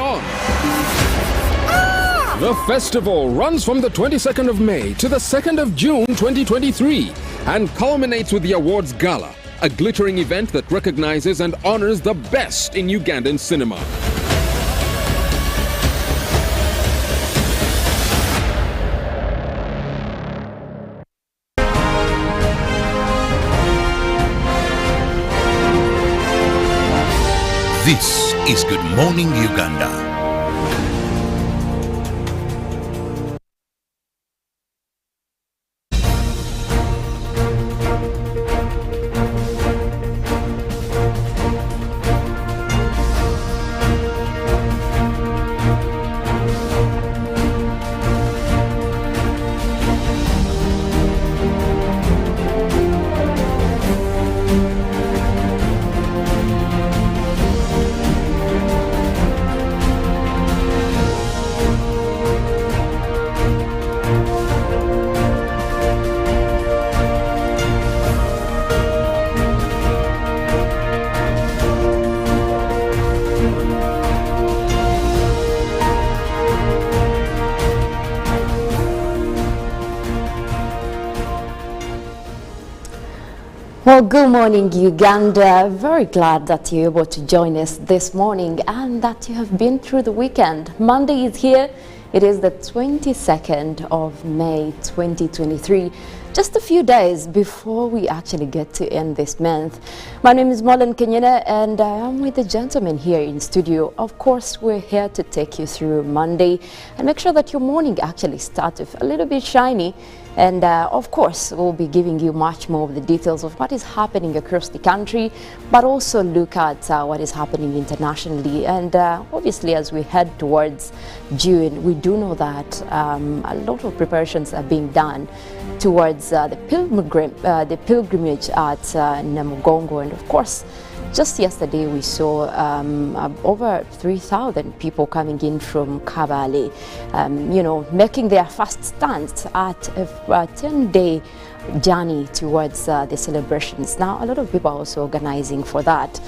on. The festival runs from the 22nd of May to the 2nd of June 2023 and culminates with the Awards Gala, a glittering event that recognizes and honors the best in Ugandan cinema. This is Good Morning Uganda. Well, good morning, Uganda. Very glad that you're able to join us this morning and that you have been through the weekend. Monday is here. It is the 22nd of May 2023. Just a few days before we actually get to end this month. My name is Mollen, Kenyena, and I am with the gentleman here in studio. Of course, we're here to take you through Monday and make sure that your morning actually starts with a little bit shiny. And of course, we'll be giving you much more of the details of what is happening across the country, but also look at what is happening internationally. And obviously, as we head towards June, we do know that a lot of preparations are being done towards the pilgrimage at Namugongo. And of course, just yesterday we saw over 3,000 people coming in from Kabale, making their first stand at a 10-day journey towards the celebrations. Now, a lot of people are also organizing for that.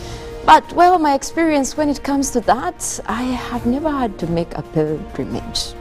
But, well, my experience when it comes to that, I have never had to make a pilgrimage.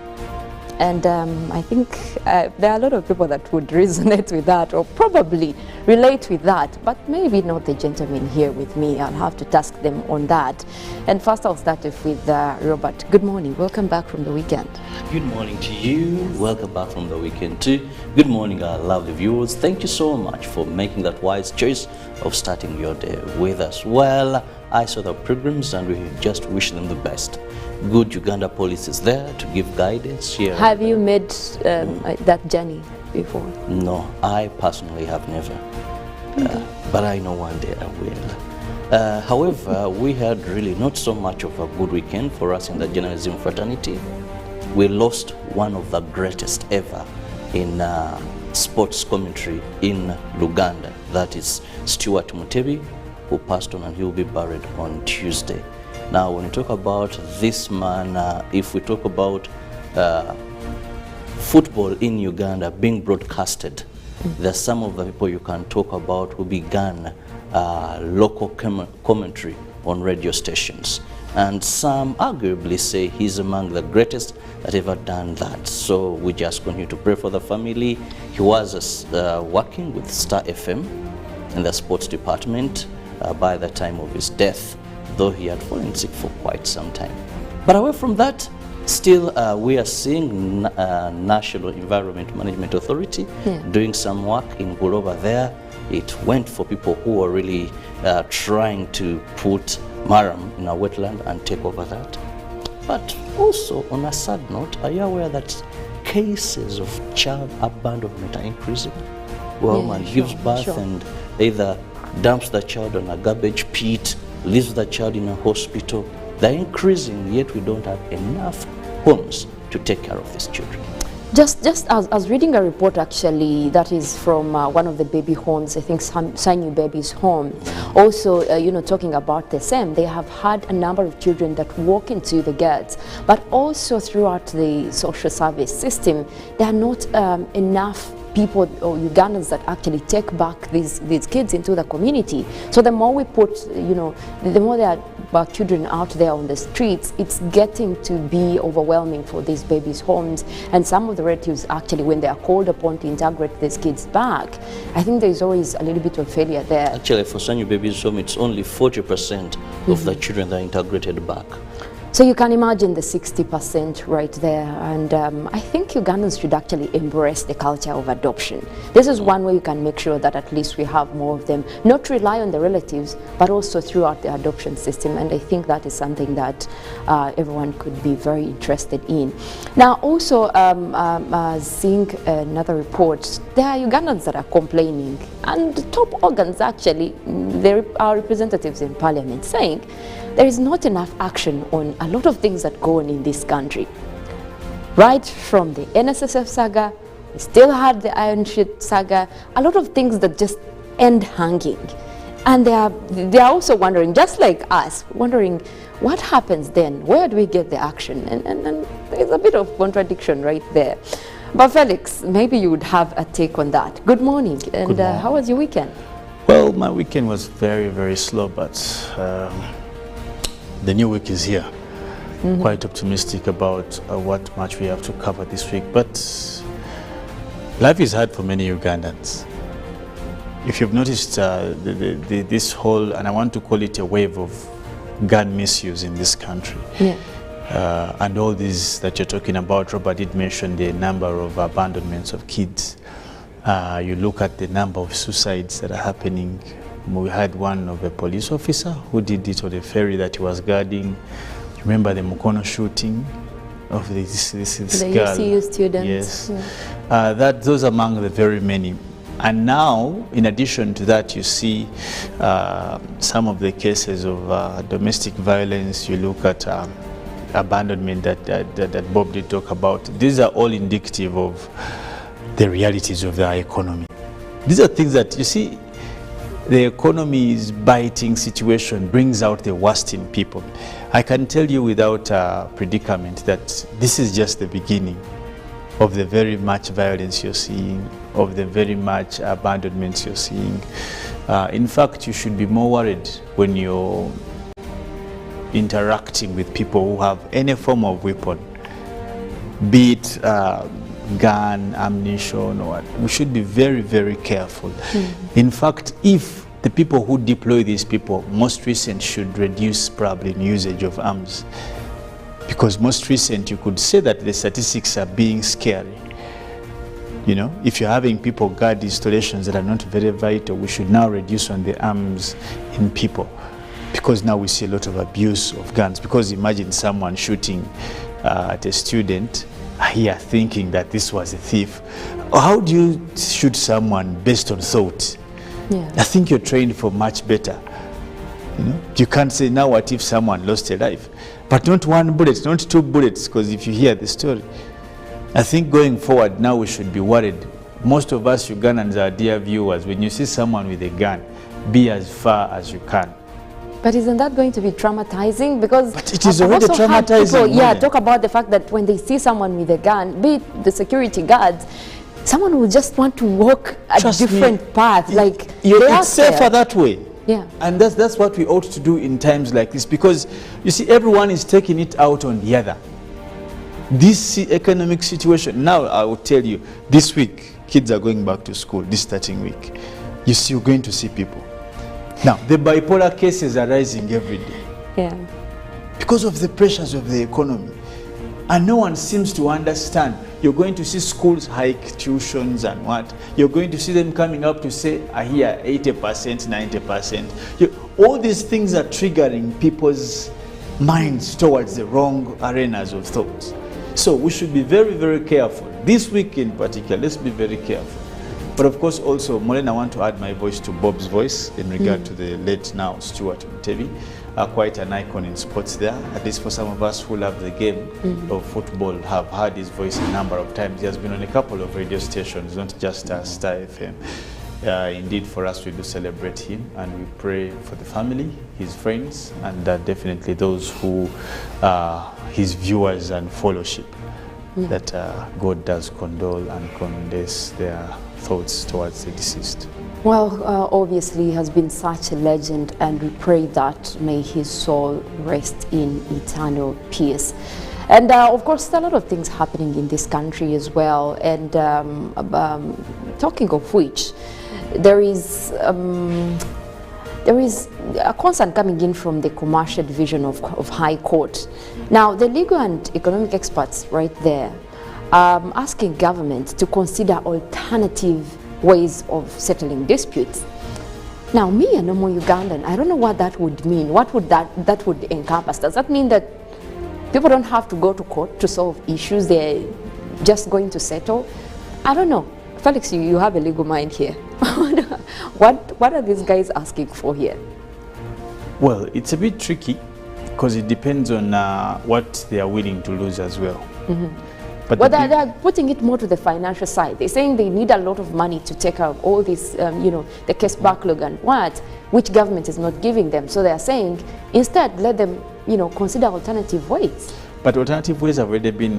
And I think there are a lot of people that would resonate with that or probably relate with that, but maybe not the gentleman here with me. I'll have to task them on that. And first I'll start off with Robert. Good morning. Welcome back from the weekend. Good morning to you. Welcome back from the weekend too. Good morning, our lovely viewers. Thank you so much for making that wise choice of starting your day with us. Well, I saw the pilgrims and we just wish them the best. Good Uganda police is there to give guidance here. Have you made that journey before? No, I personally have never. Okay. But I know one day I will. However, we had really not so much of a good weekend for us in the journalism fraternity. We lost one of the greatest ever in sports commentary in Uganda. That is Stuart Mutebi, who passed on and he will be buried on Tuesday. Now, when we talk about this man, if we talk about football in Uganda being broadcasted, there's some of the people you can talk about who began local commentary on radio stations. And some arguably say he's among the greatest that ever done that. So we just continue to pray for the family. He was working with Star FM in the sports department by the time of his death, though he had fallen sick for quite some time. But away from that, still we are seeing National Environment Management Authority doing some work in Buloba there. It went for people who are really trying to put Maram in a wetland and take over that. But also, on a sad note, are you aware that cases of child abandonment are increasing? Well, man gives birth and either dumps the child on a garbage pit, leaves the child in a hospital. They're increasing, yet we don't have enough homes to take care of these children. Just as reading a report actually that is from one of the baby homes, I think Sanyu Baby's home, also talking about the same. They have had a number of children that walk into the gates, but also throughout the social service system, there are not enough people or Ugandans that actually take back these kids into the community. So the more we put, the more they are about children out there on the streets, it's getting to be overwhelming for these babies' homes. And some of the relatives actually, when they are called upon to integrate these kids back, I think there's always a little bit of failure there. Actually, for Sanyu Babies Home, it's only 40% of the children that are integrated back. So you can imagine the 60% right there. And I think Ugandans should actually embrace the culture of adoption. This is one way you can make sure that at least we have more of them, not rely on the relatives, but also throughout the adoption system. And I think that is something that everyone could be very interested in. Now, also seeing another report, there are Ugandans that are complaining, and top organs actually, there are representatives in parliament saying there is not enough action on a lot of things that go on in this country. Right from the NSSF saga, we still had the Iron Sheet saga, a lot of things that just end hanging. And they are also wondering, just like us, wondering what happens then? Where do we get the action? And there's a bit of contradiction right there. But Felix, maybe you would have a take on that. Good morning. And Good morning. How was your weekend? Well, my weekend was very, very slow, but the new week is here. Quite optimistic about what much we have to cover this week. But life is hard for many Ugandans. If you've noticed this whole, and I want to call it a wave of gun misuse in this country. Yeah. And all these that you're talking about, Robert did mention the number of abandonments of kids. You look at the number of suicides that are happening. We had one of a police officer who did it on a ferry that he was guarding. Remember the Mukono shooting of this girl? UCU students. Yes. Yeah. Those among the very many. And now, in addition to that, you see some of the cases of domestic violence. You look at abandonment that Bob did talk about. These are all indicative of the realities of our economy. These are things that, you see, the economy's biting situation brings out the worst in people. I can tell you without predicament that this is just the beginning of the very much violence you're seeing, of the very much abandonments you're seeing. In fact, you should be more worried when you're interacting with people who have any form of weapon, be it gun, ammunition, or what. We should be very, very careful. In fact, if the people who deploy these people, most recent should reduce probably in usage of arms. Because most recent, you could say that the statistics are being scary. You know, if you're having people guard installations that are not very vital, we should now reduce on the arms in people. Because now we see a lot of abuse of guns. Because imagine someone shooting at a student here thinking that this was a thief. How do you shoot someone based on thought? Yeah. I think you're trained for much better. You know, you can't say, now what if someone lost a life? But not one bullet, not two bullets, because if you hear the story. I think going forward now we should be worried. Most of us Ugandans, our dear viewers, when you see someone with a gun, be as far as you can. But isn't that going to be traumatizing? Because But it is I've already also heard traumatizing, people, Mollen. talk about the fact that when they see someone with a gun, be it the security guards, someone will just want to walk a Trust me, different path. Like it's safer that way. Yeah. And that's what we ought to do in times like this, because you see everyone is taking it out on the other. This economic situation, now I will tell you, this week kids are going back to school, this starting week. You're going to see people. Now the bipolar cases are rising every day. Yeah. Because of the pressures of the economy. And no one seems to understand. You're going to see schools hike tuitions and what. You're going to see them coming up to say, I hear 80%, 90%. All these things are triggering people's minds towards the wrong arenas of thought. So we should be very, very careful. This week in particular, let's be very careful. But of course also, Mollen, I want to add my voice to Bob's voice in regard to the late now Stuart Mutebi. Quite an icon in sports there, at least for some of us who love the game of football, have heard his voice a number of times. He has been on a couple of radio stations, not just Star FM. Indeed, for us, we do celebrate him, and we pray for the family, his friends, and definitely those who are his viewers and fellowship, that God does condole and condense their thoughts towards the deceased. Well, obviously he has been such a legend, and we pray that may his soul rest in eternal peace. And of course, there are a lot of things happening in this country as well. And talking of which, there is a concern coming in from the commercial division of High Court. Now, the legal and economic experts right there asking government to consider alternative ways of settling disputes. Now, me, a normal Ugandan, I don't know what that would mean. What would that would encompass? Does that mean that people don't have to go to court to solve issues? They're just going to settle? I don't know. Felix, you have a legal mind here. What are these guys asking for here? Well, it's a bit tricky because it depends on what they are willing to lose as well. But well, they're putting it more to the financial side. They're saying they need a lot of money to take out all this, the case backlog and which government is not giving them. So they're saying, instead, let them, consider alternative ways. But alternative ways have already been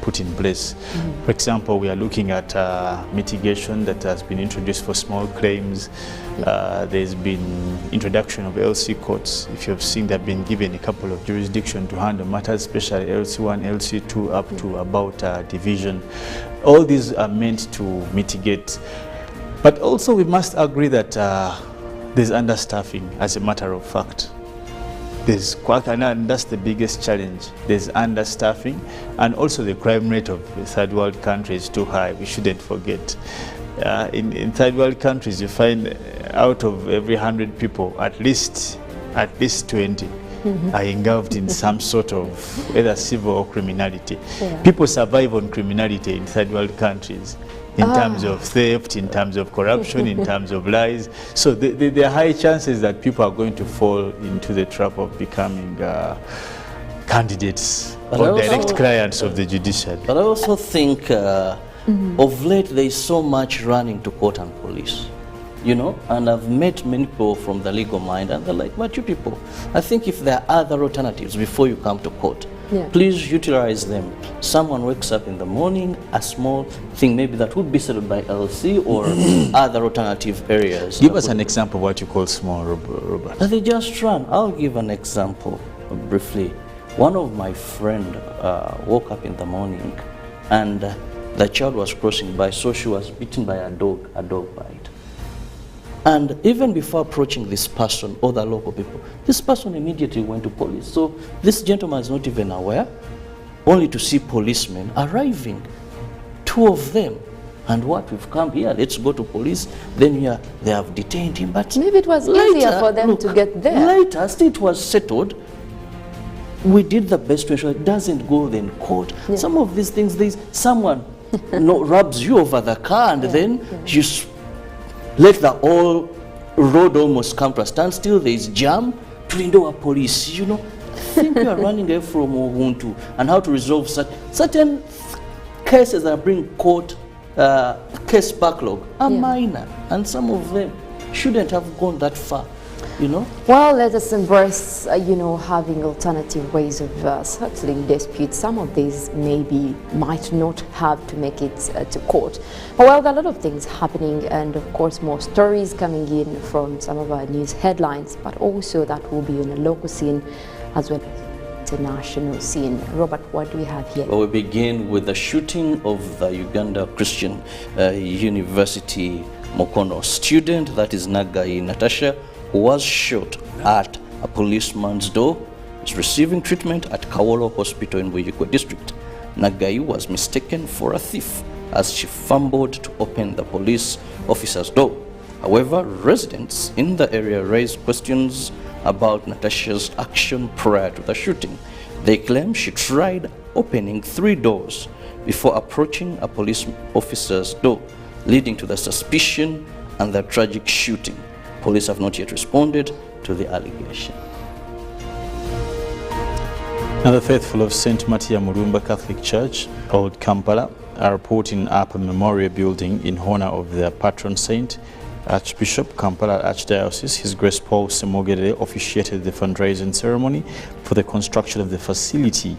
put in place. For example, we are looking at mitigation that has been introduced for small claims. There's been introduction of LC courts. If you've seen, they've been given a couple of jurisdictions to handle matters, especially LC1, LC2, up to about division. All these are meant to mitigate. But also we must agree that there's understaffing as a matter of fact. And that's the biggest challenge. There's understaffing, and also the crime rate of third world countries is too high. We shouldn't forget. In third world countries, you find out of every 100 people, at least 20 are engulfed in some sort of either civil or criminality. Yeah. People survive on criminality in third world countries, in terms of theft, in terms of corruption, in terms of lies. So there are high chances that people are going to fall into the trap of becoming candidates or direct clients of the judiciary. But I also think of late there is so much running to court and police. And I've met many people from the legal mind, and they're like, but you people, I think if there are other alternatives before you come to court, please utilize them. Someone wakes up in the morning, a small thing maybe that would be settled by LC or other alternative areas. Give us an example of what you call small, Robert. They just run. I'll give an example briefly. One of my friend woke up in the morning, and the child was crossing by, so she was bitten by a dog bite. And even before approaching this person or the local people, this person immediately went to police. So this gentleman is not even aware, only to see policemen arriving, 2 of them. And what, we've come here, let's go to police. Then here they have detained him. But maybe it was easier for them to get there. Later, as it was settled, we did the best to ensure it doesn't go in court. Some of these things, someone rubs you over the car, and then you let the whole road almost come to a standstill. There is jam to endure police. I think we are running away from Ubuntu and how to resolve certain cases that bring court case backlog are minor, and some of them shouldn't have gone that far. Well, let us embrace, having alternative ways of settling disputes. Some of these might not have to make it to court. Well, there are a lot of things happening, and of course more stories coming in from some of our news headlines, but also that will be on a local scene as well as international scene. Robert, what do we have here? Well, we begin with the shooting of the Uganda Christian University Mukono student, that is Nagai Natasha, who was shot at a policeman's door, is receiving treatment at Kawolo Hospital in Buyikwe district. Nagai was mistaken for a thief as she fumbled to open the police officer's door. However, residents in the area raised questions about Natasha's action prior to the shooting. They claim she tried opening 3 doors before approaching a police officer's door, leading to the suspicion and the tragic shooting. Police have not yet responded to the allegation. Now, the faithful of St. Matia Murumba Catholic Church, Old Kampala, are putting up a memorial building in honor of their patron saint, Archbishop Kampala Archdiocese. His Grace Paul Semogere officiated the fundraising ceremony for the construction of the facility.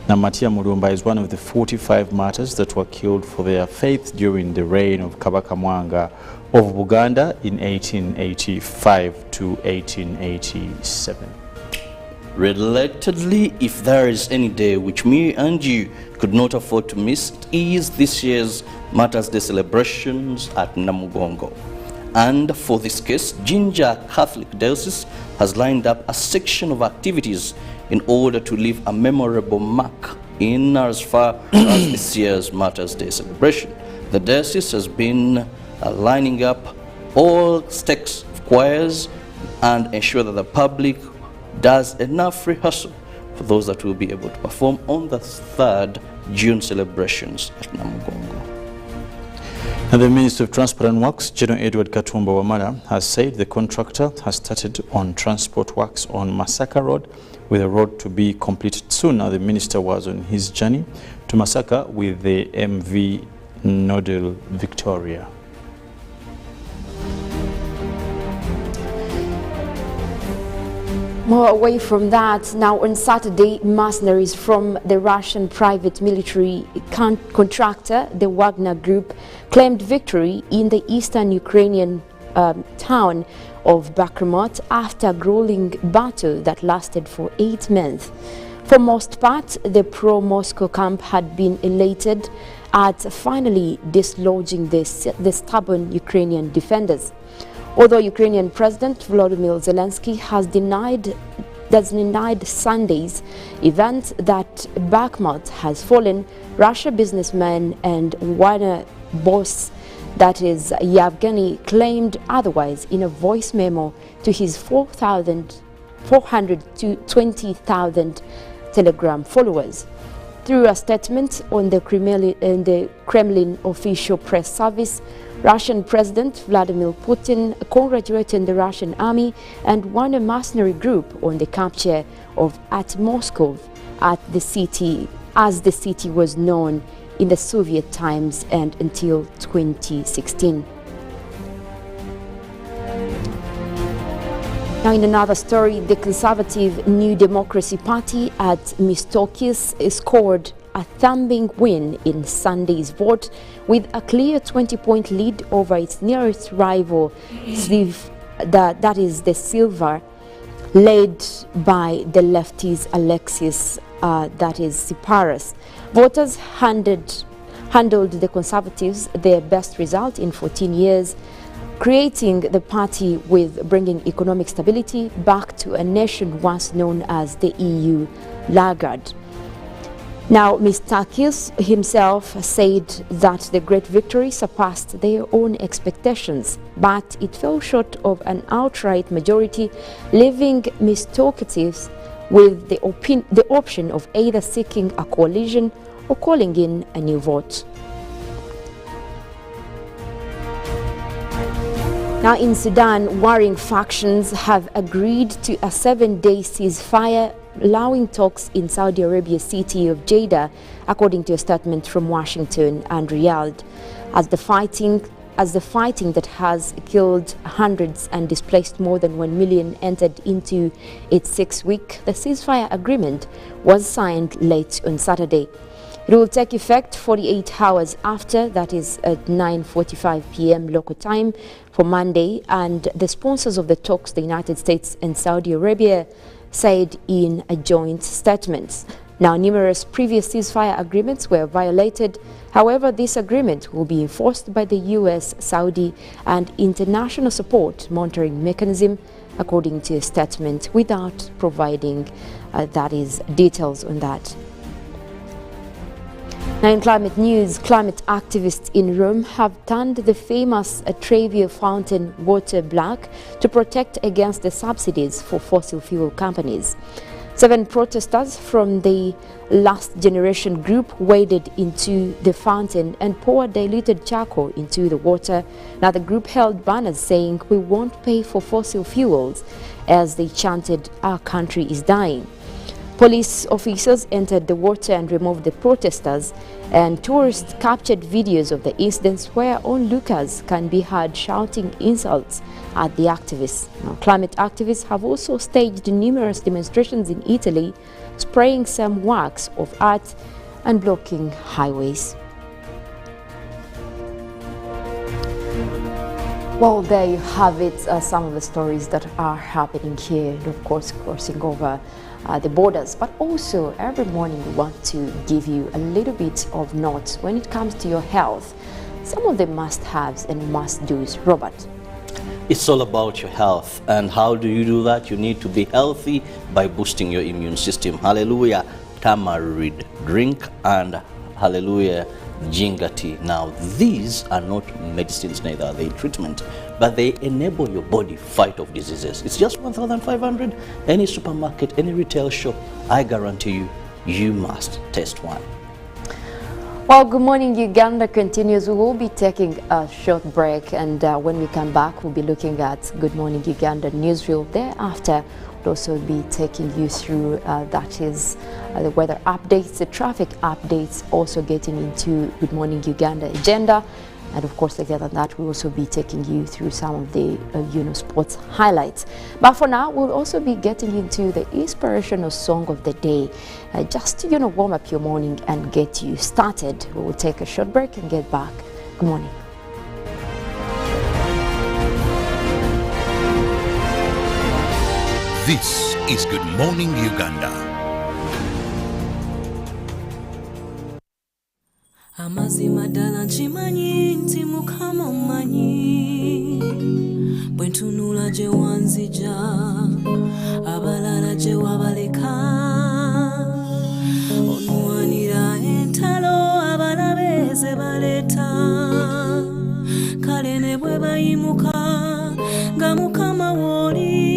Now, Matia Murumba is one of the 45 martyrs that were killed for their faith during the reign of Kabaka Mwanga of Uganda in 1885 to 1887. Relatedly, if there is any day which me and you could not afford to miss, it is this year's Matters Day celebrations at Namugongo. And for this case, Jinja Catholic Diocese has lined up a section of activities in order to leave a memorable mark in as far as this year's Matters Day celebration. The diocese has been lining up all stacks of choirs and ensure that the public does enough rehearsal for those that will be able to perform on the 3rd June celebrations at Namugongo. And the Minister of Transport and Works, General Edward Katumba Wamala, has said the contractor has started on transport works on Masaka Road, with the road to be completed soon. Now, the minister was on his journey to Masaka with the MV Nodal Victoria. More away from that, now on Saturday, mercenaries from the Russian private military contractor, the Wagner Group, claimed victory in the eastern Ukrainian town of Bakhmut after a grueling battle that lasted for 8 months. For most part, the pro-Moscow camp had been elated at finally dislodging the stubborn Ukrainian defenders. Although Ukrainian President Volodymyr Zelensky has denied Sunday's event that Bakhmut has fallen, Russia businessman and Wagner boss, that is Yevgeny, claimed otherwise in a voice memo to his 400 to 20,000 Telegram followers. Through a statement on the Kremlin official press service, Russian President Vladimir Putin congratulated the Russian army and Wagner mercenary group on the capture of Moscow at the city, as the city was known in the Soviet times and until 2016. Now, in another story, the Conservative New Democracy Party at Mastiko scored a thumping win in Sunday's vote with a clear 20-point lead over its nearest rival, that is the Silver, led by the lefties Alexis, that is Tsipras. Voters handed the Conservatives their best result in 14 years, creating the party with bringing economic stability back to a nation once known as the EU laggard. Now, Mastiko himself said that the great victory surpassed their own expectations, but it fell short of an outright majority, leaving Mastiko with the option of either seeking a coalition or calling in a new vote. Now, in Sudan, warring factions have agreed to a 7-day ceasefire, allowing talks in Saudi Arabia's city of Jeddah, according to a statement from Washington and Riyadh. As the fighting that has killed hundreds and displaced more than 1 million entered into its 6th week, the ceasefire agreement was signed late on Saturday. It will take effect 48 hours after, that is at 9:45 p.m. local time for Monday, and the sponsors of the talks, the United States and Saudi Arabia, said in a joint statement. Now, numerous previous ceasefire agreements were violated. However, this agreement will be enforced by the US, Saudi, and international support monitoring mechanism, according to a statement, without providing details on that. Now, in climate news, climate activists in Rome have turned the famous Trevi fountain water black to protect against the subsidies for fossil fuel companies. 7 protesters from the Last Generation group waded into the fountain and poured diluted charcoal into the water. Now, the group held banners saying, "We won't pay for fossil fuels," as they chanted, "Our country is dying." Police officers entered the water and removed the protesters, and tourists captured videos of the incidents where onlookers can be heard shouting insults at the activists. Now, climate activists have also staged numerous demonstrations in Italy, spraying some works of art and blocking Well, there you have it, some of the stories that are happening here, and of course crossing over the borders. But also every morning we want to give you a little bit of notes when it comes to your health. Some of the must-haves and must-dos. Robert. It's all about your health. And how do you do that? You need to be healthy by boosting your immune system. Hallelujah, tamarind drink, and hallelujah, ginger tea. Now, these are not medicines, neither are they treatment, but they enable your body fight off diseases. It's just 1,500. Any supermarket, any retail shop, I guarantee you, you must test one. Well, Good Morning Uganda continues. We will be taking a short break, and when we come back, we'll be looking at Good Morning Uganda newsreel. Thereafter, we'll also be taking you through that is the weather updates, the traffic updates, also getting into Good Morning Uganda agenda. And of course, later than that, we'll also be taking you through some of the sports highlights. But for now, we'll also be getting into the inspirational song of the day, just to warm up your morning and get you started. We will take a short break and get back. Good morning. This is Good Morning Uganda. Amazima ddala nkimanyi nti Mukama ommanyi bwe ntunula gye wanzija abalala gye wabaleka onwanira entalo abalabe ze baleeta kale ne bwe bayimuka nga Mukama w'oli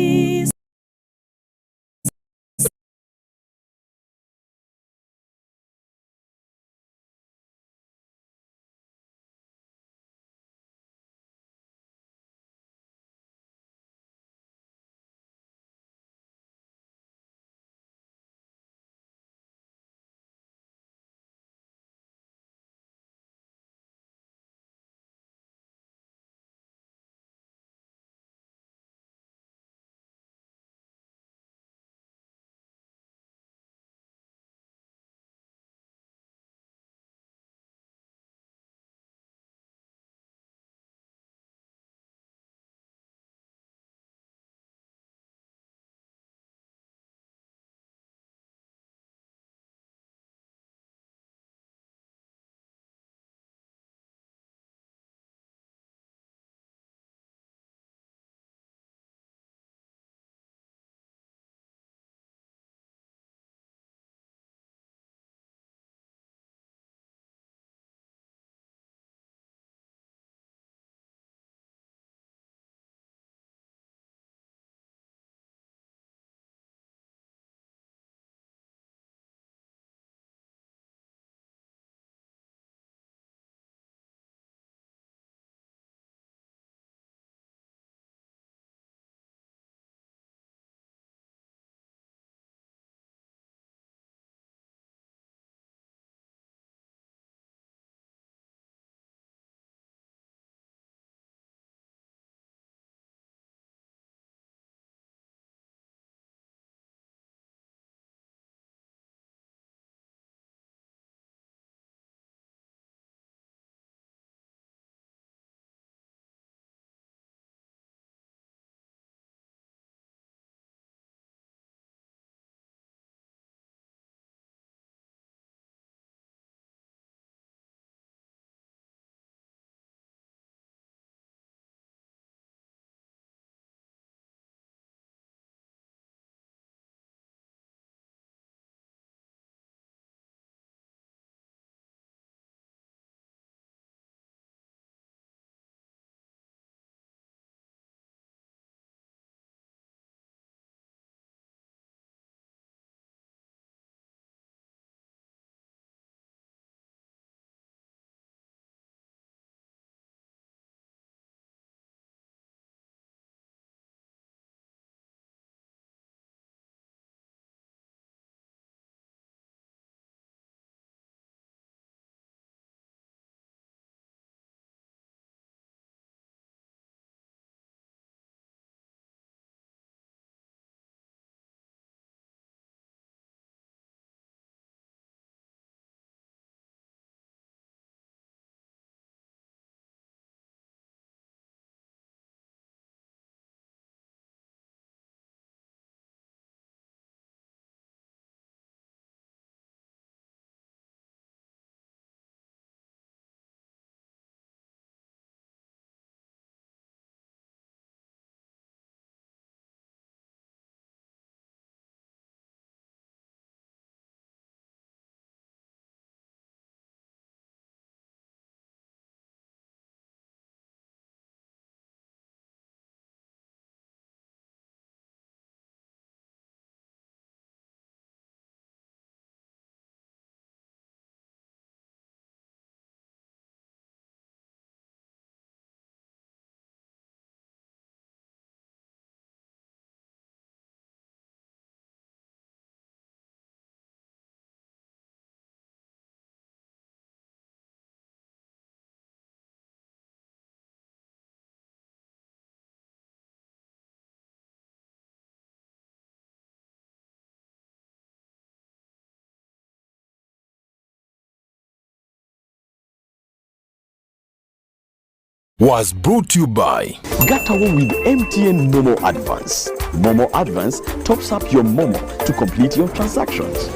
was brought to you by Gatawo with MTN Momo Advance. Momo Advance tops up your Momo to complete your transactions.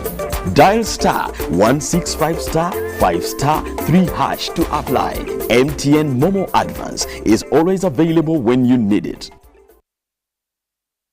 Dial *165*5*3# to apply. MTN Momo Advance is always available when you need it.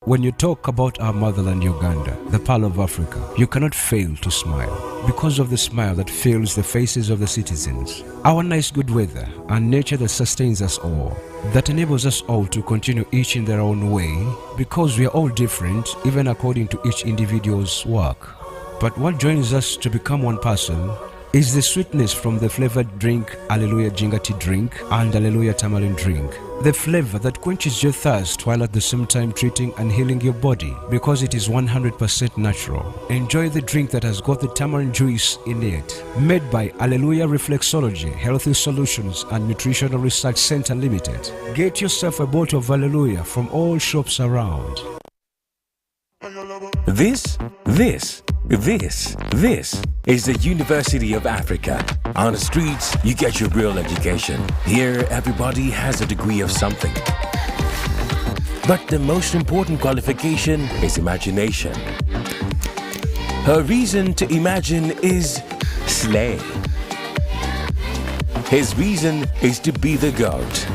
When you talk about our motherland Uganda, the pearl of Africa, you cannot fail to smile because of the smile that fills the faces of the citizens. Our nice good weather and nature that sustains us all, that enables us all to continue each in their own way because we are all different even according to each individual's work. But what joins us to become one person is the sweetness from the flavored drink Alleluia Jingati drink and Alleluia Tamarind drink. The flavor that quenches your thirst while at the same time treating and healing your body because it is 100% natural. Enjoy the drink that has got the tamarind juice in it. Made by Alleluia Reflexology, Healthy Solutions and Nutritional Research Center Limited. Get yourself a bottle of Alleluia from all shops around. This is the University of Africa. On the streets, you get your real education. Here, everybody has a degree of something. But the most important qualification is imagination. Her reason to imagine is slay. His reason is to be the GOAT.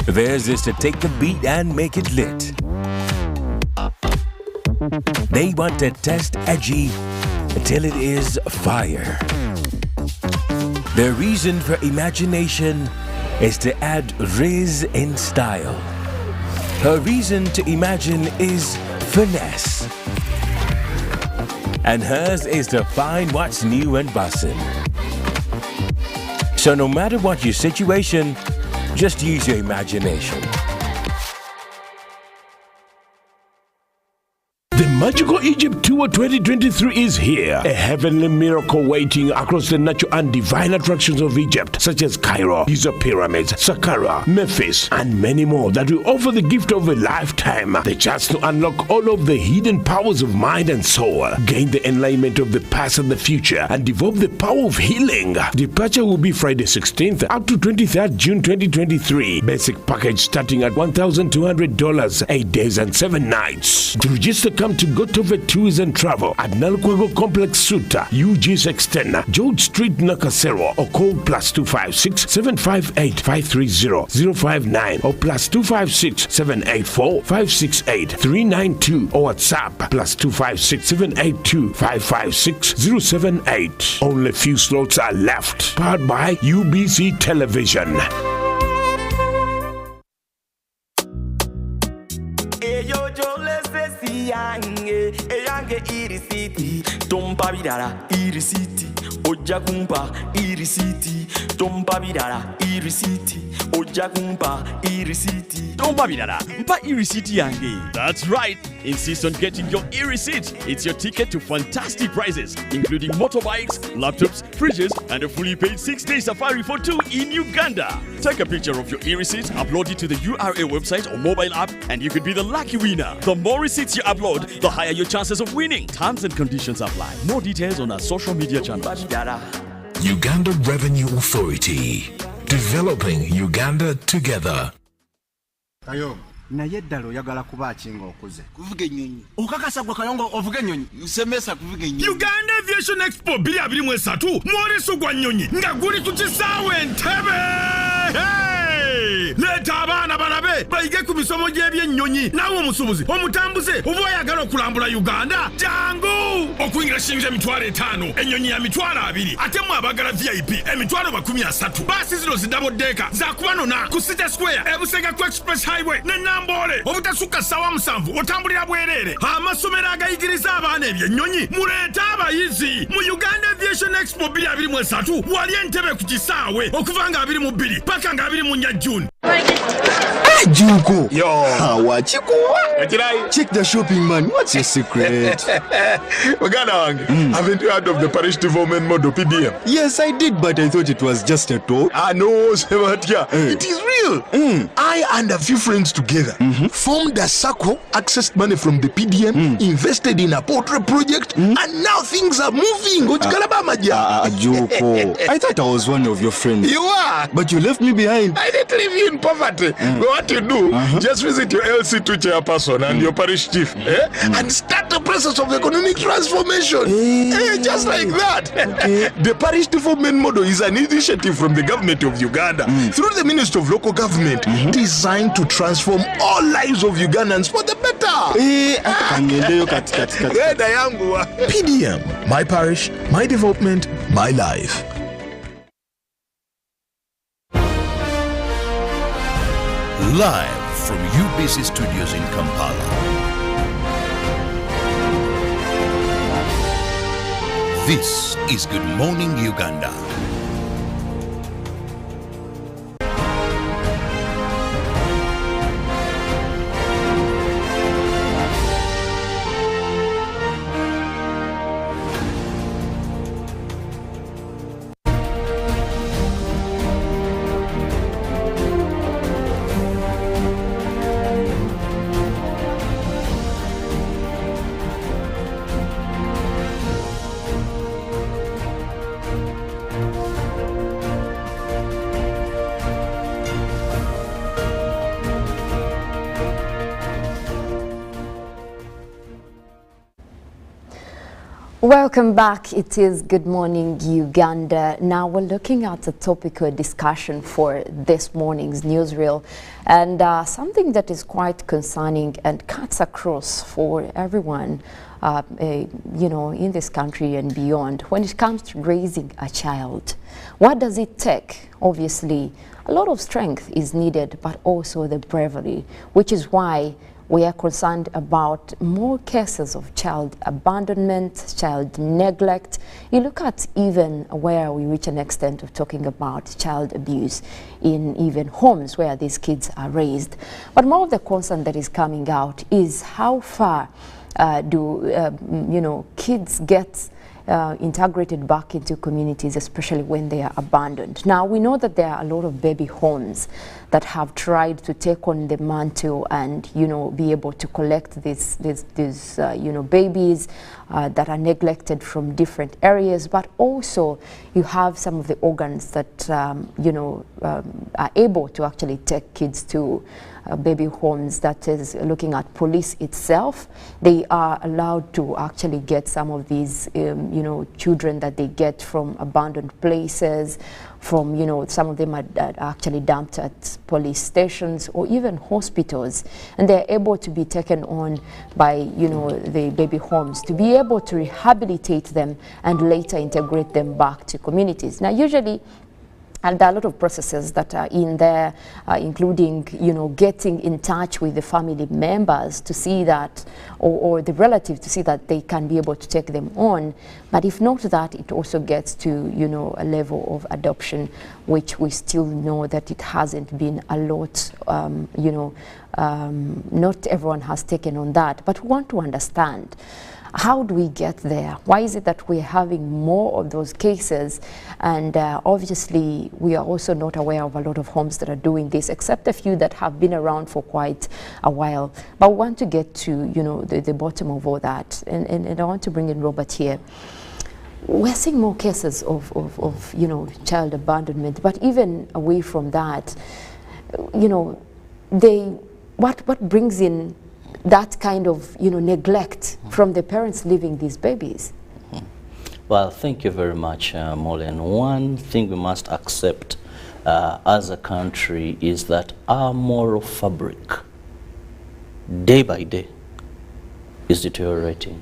Theirs is to take the beat and make it lit. They want to test edgy until it is fire. Their reason for imagination is to add riz in style. Her reason to imagine is finesse. And hers is to find what's new and bussin'. So no matter what your situation, just use your imagination. The Magical Egypt Tour 2023 is here. A heavenly miracle waiting across the natural and divine attractions of Egypt, such as Cairo, Giza Pyramids, Saqqara, Memphis, and many more that will offer the gift of a lifetime. The chance to unlock all of the hidden powers of mind and soul, gain the enlightenment of the past and the future, and develop the power of healing. Departure will be Friday 16th up to 23rd June 2023. Basic package starting at $1,200, 8 days and 7 nights. To register, come to Gotove Tours and Travel at Nalkwego Complex Suta, UG's Extender, George Street, Nakasero, or call +256 758 530 059 or +256 784 568 392 or WhatsApp +256 782 556 078. Only few slots are left. Powered by UBC Television. Eyange irisiti tompa bidara irisiti ojja kumpa irisiti tompa bidara irisiti ojja kumpa irisiti tompa bidara mpa irisiti yange. That's right. Insist on getting your e-receipt. It's your ticket to fantastic prizes, including motorbikes, laptops, fridges, and a fully paid 6-day safari for 2 in Uganda. Take a picture of your e-receipt, upload it to the URA website or mobile app, and you could be the lucky winner. The more receipts you upload, the higher your chances of winning. Terms and conditions apply. More details on our social media channels. Uganda Revenue Authority. Developing Uganda together. Kayo. Naye ddala oyagala kuba akinga okuze kuvuga ennyonyi okakasa gwe Kayongo ovuga ennyonyi nsemesa kuvuga ennyonyi. Uganda Aviation Expo 2023 mwoleso gwa nnyonyi nga guli ku kisaawe Entebbe. Leta abaana balabe bayige ku misomo gy'ebyennyonyi nawe omusubuzi omutambuze oba oyagala okulambula Uganda jangu okuyingira shinja emitwalo 5 ennyonyi ya mitwalo 2 ate mu abagala VIP emitwalo 13 basi zino zidabodeka za kubanona ku City Square ebusega ku Express Highway ne Nambole obutasuka sawa 7 otambulira bwerere amasomero agayigiriza abaana ebyennyonyi muleta abayizi mu Uganda Aviation Expo 2023 wali Entebbe ku kisaawe okuva nga 22 paka nga 24 June. Junko. Yo. Check the shopping, man. What's your secret? Haven't you heard of the parish development model PDM? Yes, I did, but I thought it was just a talk. No, Sebatia. It is real. I and a few friends together formed a circle, accessed money from the PDM, invested in a portrait project, and now things are moving. Joko, I thought I was one of your friends. You are. But you left me behind. I didn't leave you in poverty. What you do, just visit your LC2 chairperson and your parish chief and start the process of economic transformation. Just like that. The parish development model is an initiative from the government of Uganda through the Ministry of Local Government designed to transform all lives of Ugandans for the better. PDM, my parish, my development, my life. Live from UBC Studios in Kampala. This is Good Morning Uganda. Welcome back. It is Good Morning Uganda. Now we're looking at a topical discussion for this morning's newsreel, and something that is quite concerning and cuts across for everyone, you know, in this country and beyond. When it comes to raising a child, what does it take? Obviously, a lot of strength is needed, but also the bravery, which is why we are concerned about more cases of child abandonment, child neglect. You look at even where we reach an extent of talking about child abuse in even homes where these kids are raised. But more of the concern that is coming out is how far do you know, kids get integrated back into communities, especially when they are abandoned. Now, we know that there are a lot of baby homes that have tried to take on the mantle and, you know, be able to collect these you know, babies that are neglected from different areas, but also you have some of the organs that, you know, are able to actually take kids to baby homes. That is looking at police itself. They are allowed to actually get some of these, you know, children that they get from abandoned places, from, you know, some of them are actually dumped at police stations or even hospitals, and they're able to be taken on by, you know, the baby homes to be able to rehabilitate them and later integrate them back to communities. Now, usually, and there are a lot of processes that are in there, including, you know, getting in touch with the family members to see that, or the relatives to see that they can be able to take them on. But if not that, it also gets to, you know, a level of adoption, which we still know that it hasn't been a lot, you know, not everyone has taken on that. But we want to understand, how do we get there? Why is it that we're having more of those cases? And obviously, we are also not aware of a lot of homes that are doing this, except a few that have been around for quite a while. But we want to get to, you know, the bottom of all that. And I want to bring in Robert here. We're seeing more cases of you know, child abandonment, but even away from that, you know, what brings in that kind of, you know, neglect from the parents leaving these babies? Well, thank you very much, Mollen. One thing we must accept as a country is that our moral fabric, day by day, is deteriorating.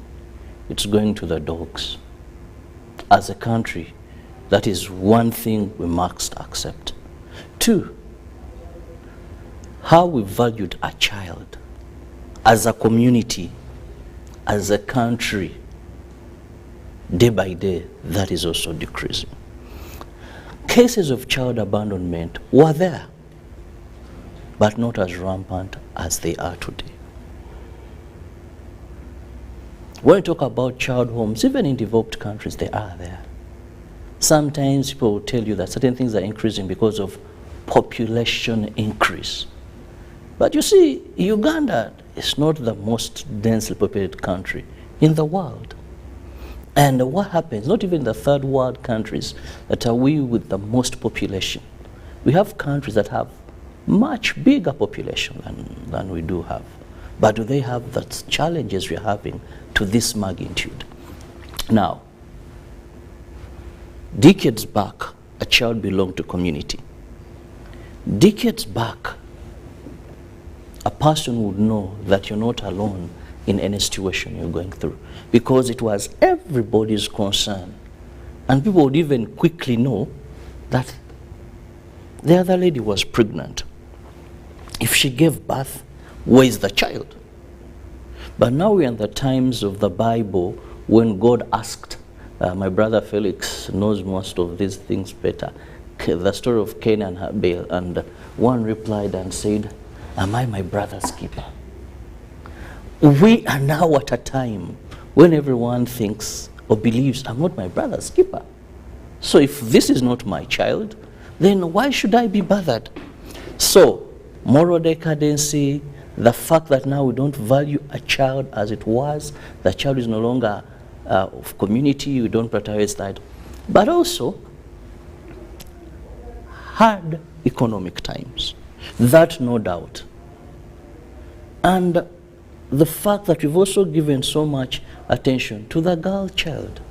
It's going to the dogs. As a country, that is one thing we must accept. Two, how we valued a child as a community, as a country, day by day, that is also decreasing. Cases of child abandonment were there. but not as rampant as they are today. When we talk about child homes, even in developed countries, they are there. Sometimes people will tell you that certain things are increasing because of population increase. But you see, Uganda is not the most densely populated country in the world. And what happens, not even the third world countries that are we with the most population. We have countries that have much bigger population than we do have. But do they have the challenges we're having to this magnitude? Now, decades back, a child belonged to community. Decades back, a person would know that you're not alone in any situation you're going through, because it was everybody's concern. And people would even quickly know that the other lady was pregnant. If she gave birth, where is the child? But now we're in the times of the Bible when God asked, my brother Felix knows most of these things better, the story of Cain and Abel, and one replied and said, am I my brother's keeper? We are now at a time when everyone thinks or believes, I'm not my brother's keeper. So if this is not my child, then why should I be bothered? So, moral decadency, the fact that now we don't value a child as it was, the child is no longer of community, we don't prioritize that. But also, hard economic times, that no doubt. And the fact that we've also given so much attention to the girl child.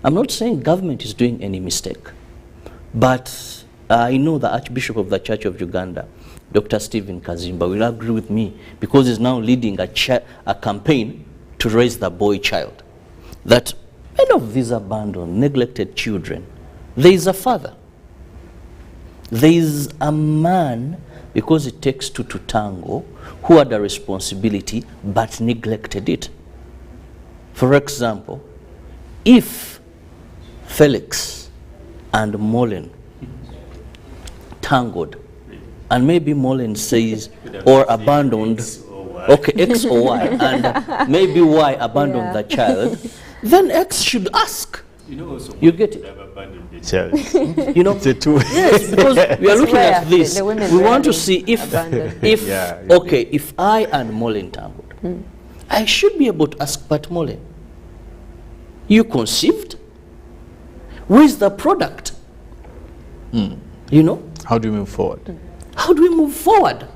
I'm not saying government is doing any mistake, but I know the Archbishop of the Church of Uganda, Dr. Stephen Kazimba, will agree with me, because he's now leading a campaign to raise the boy child. That many of these abandoned, neglected children, there is a father. There is a man, because it takes two to tango, who had a responsibility but neglected it. For example, if Felix and Mollen tangled, and maybe Mollen says, or abandoned, okay, X or Y, and maybe Y abandoned the child, then X should ask. You get it? You know, yes, because we are looking at this. We want to see if okay, if I and Mollen tangled, I should be able to ask, but Mollen, you conceived? Where is the product? You know? How do we move forward? How do we move forward?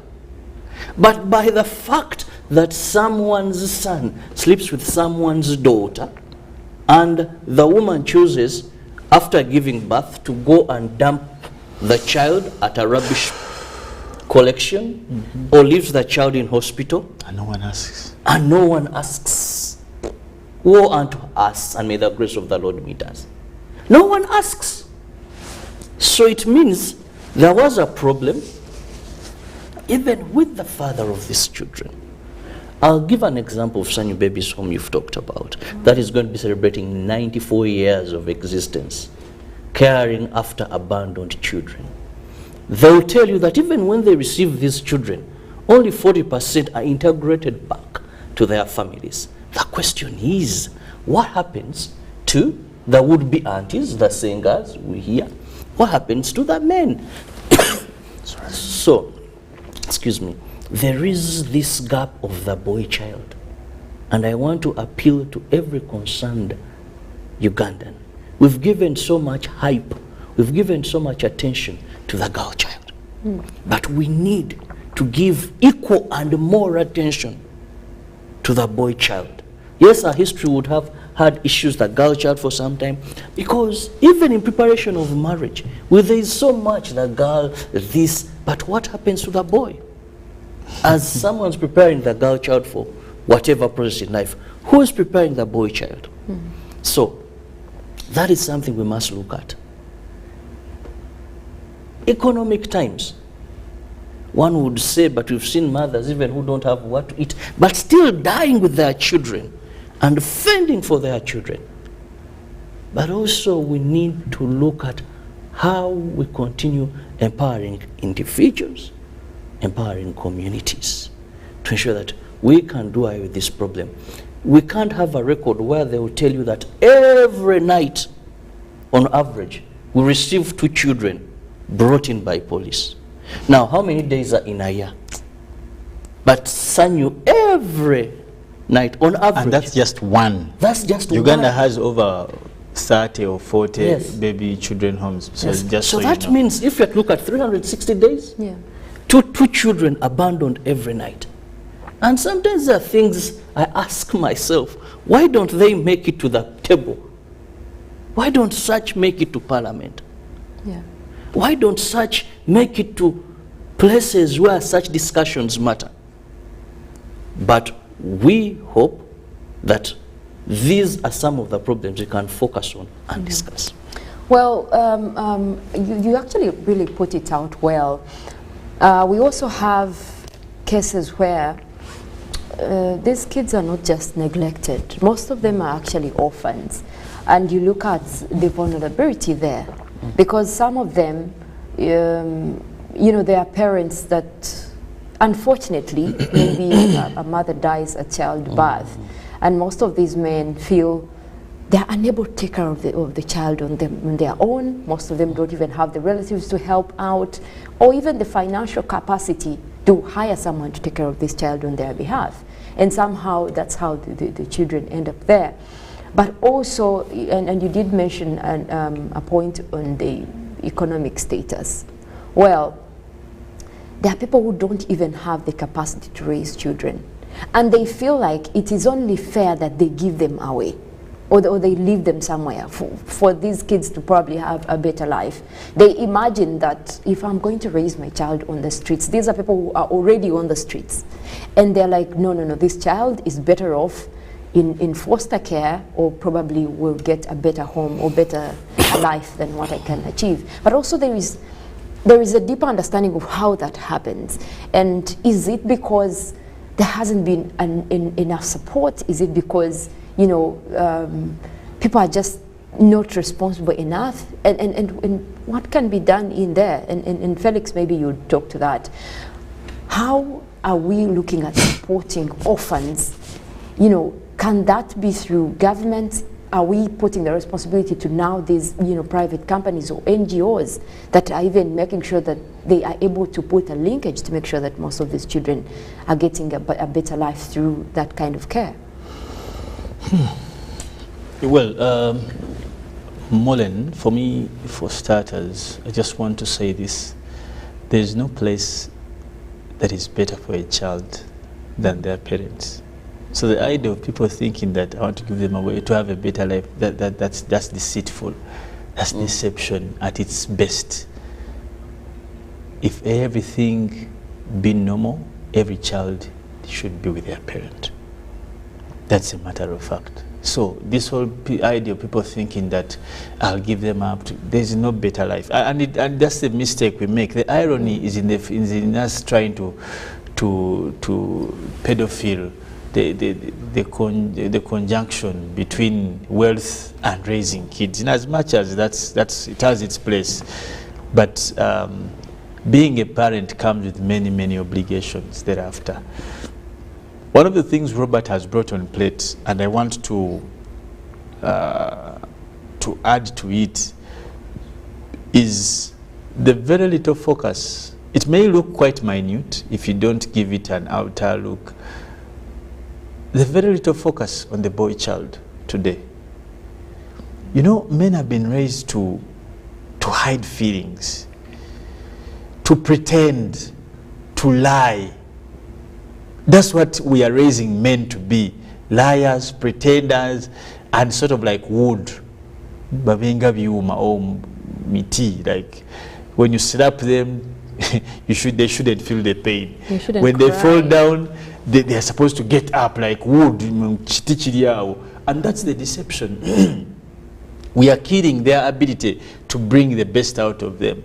But by the fact that someone's son sleeps with someone's daughter, and the woman chooses, after giving birth, to go and dump the child at a rubbish collection, or leaves the child in hospital. And no one asks. And no one asks. Woe unto us, and may the grace of the Lord meet us. No one asks. So it means there was a problem even with the father of these children. I'll give an example of Sanyu Baby's Home you've talked about. That is going to be celebrating 94 years of existence, caring after abandoned children. They'll tell you that even when they receive these children, only 40% are integrated back to their families. The question is, what happens to the would-be aunties, the singers we hear? What happens to the men? So, excuse me. There is this gap of the boy child, and I want to appeal to every concerned Ugandan. We've given so much hype, we've given so much attention to the girl child, but we need to give equal and more attention to the boy child. Yes, our history would have had issues, the girl child for some time, because even in preparation of marriage, where there is so much the girl, this, but what happens to the boy? As someone's preparing the girl child for whatever process in life, who is preparing the boy child? So, that is something we must look at. Economic times. One would say, but we've seen mothers even who don't have what to eat, but still dying with their children and fending for their children. But also we need to look at how we continue empowering individuals empowering communities to ensure that we can do away with this problem. We can't have a record where they will tell you that every night, on average, we receive 2 children brought in by police. Now, how many days are in a year? But Sanyu, every night, on average. And that's just one. That's just Uganda one. has over 30 or 40 Yes. baby children homes. So Yes. just So so that you know. means if you look at 360 days, Yeah. two children abandoned every night. And sometimes there are things I ask myself, why don't they make it to the table? Why don't such make it to parliament? Yeah. Why don't such make it to places where such discussions matter? But we hope that these are some of the problems we can focus on and discuss. Well, you actually really put it out well. We also have cases where these kids are not just neglected. Most of them are actually orphans. And you look at the vulnerability there. Because some of them, you know, there are parents that, unfortunately, maybe a mother dies at childbirth. And most of these men feel they're unable to take care of the child on their own. Most of them don't even have the relatives to help out, or even the financial capacity to hire someone to take care of this child on their behalf. And somehow that's how the children end up there. But also, and you did mention a point on the economic status. Well, there are people who don't even have the capacity to raise children. And they feel like it is only fair that they give them away, or they leave them somewhere for these kids to probably have a better life. They imagine that if I'm going to raise my child on the streets, these are people who are already on the streets. And they're like, no, this child is better off in foster care, or probably will get a better home or better life than what I can achieve. But also there is a deeper understanding of how that happens. And is it because there hasn't been enough support? Is it because, you know, people are just not responsible enough? And what can be done in there? And Felix, maybe you talk to that. How are we looking at supporting orphans? You know, can that be through government? Are we putting the responsibility to now these, you know, private companies or NGOs that are even making sure that they are able to put a linkage to make sure that most of these children are getting a better life through that kind of care? Well, Mollen, for me, for starters, I just want to say this. There's no place that is better for a child than their parents. So the idea of people thinking that I want to give them away to have a better life, that's deceitful. That's deception at its best. If everything be normal, every child should be with their parent. That's a matter of fact. So this whole idea of people thinking that I'll give them up, there's no better life. And that's the mistake we make. The irony is in us trying to pedophile the conjunction between wealth and raising kids, in as much as it has its place. But being a parent comes with many obligations thereafter. One of the things Robert has brought on plate, and I want to add to it, is the very little focus. It may look quite minute if you don't give it an outer look. The very little focus on the boy child today. You know, men have been raised to hide feelings, to pretend, to lie. That's what we are raising men to be. Liars, pretenders, and sort of like wood. Babenga biuma or miti. Like when you slap them, they shouldn't feel the pain. When they fall down, they are supposed to get up like wood. And that's the deception. We are killing their ability to bring the best out of them.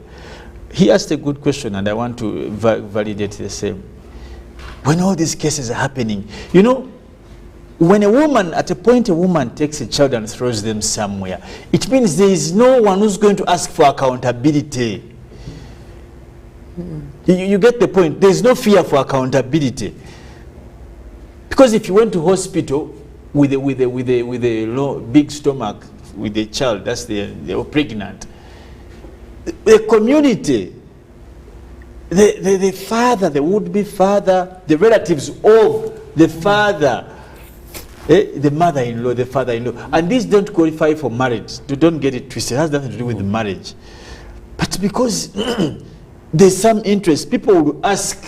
He asked a good question, and I want to validate the same. When all these cases are happening, you know, when at a point a woman takes a child and throws them somewhere, it means there is no one who's going to ask for accountability. You get the point. There's no fear for accountability. Because if you went to hospital with a big stomach, with a child, they were pregnant, the community, the father, the would-be father, the relatives of the father, the mother-in-law, the father-in-law, and these don't qualify for marriage. Don't get it twisted. It has nothing to do with marriage. But because there's some interest, people will ask,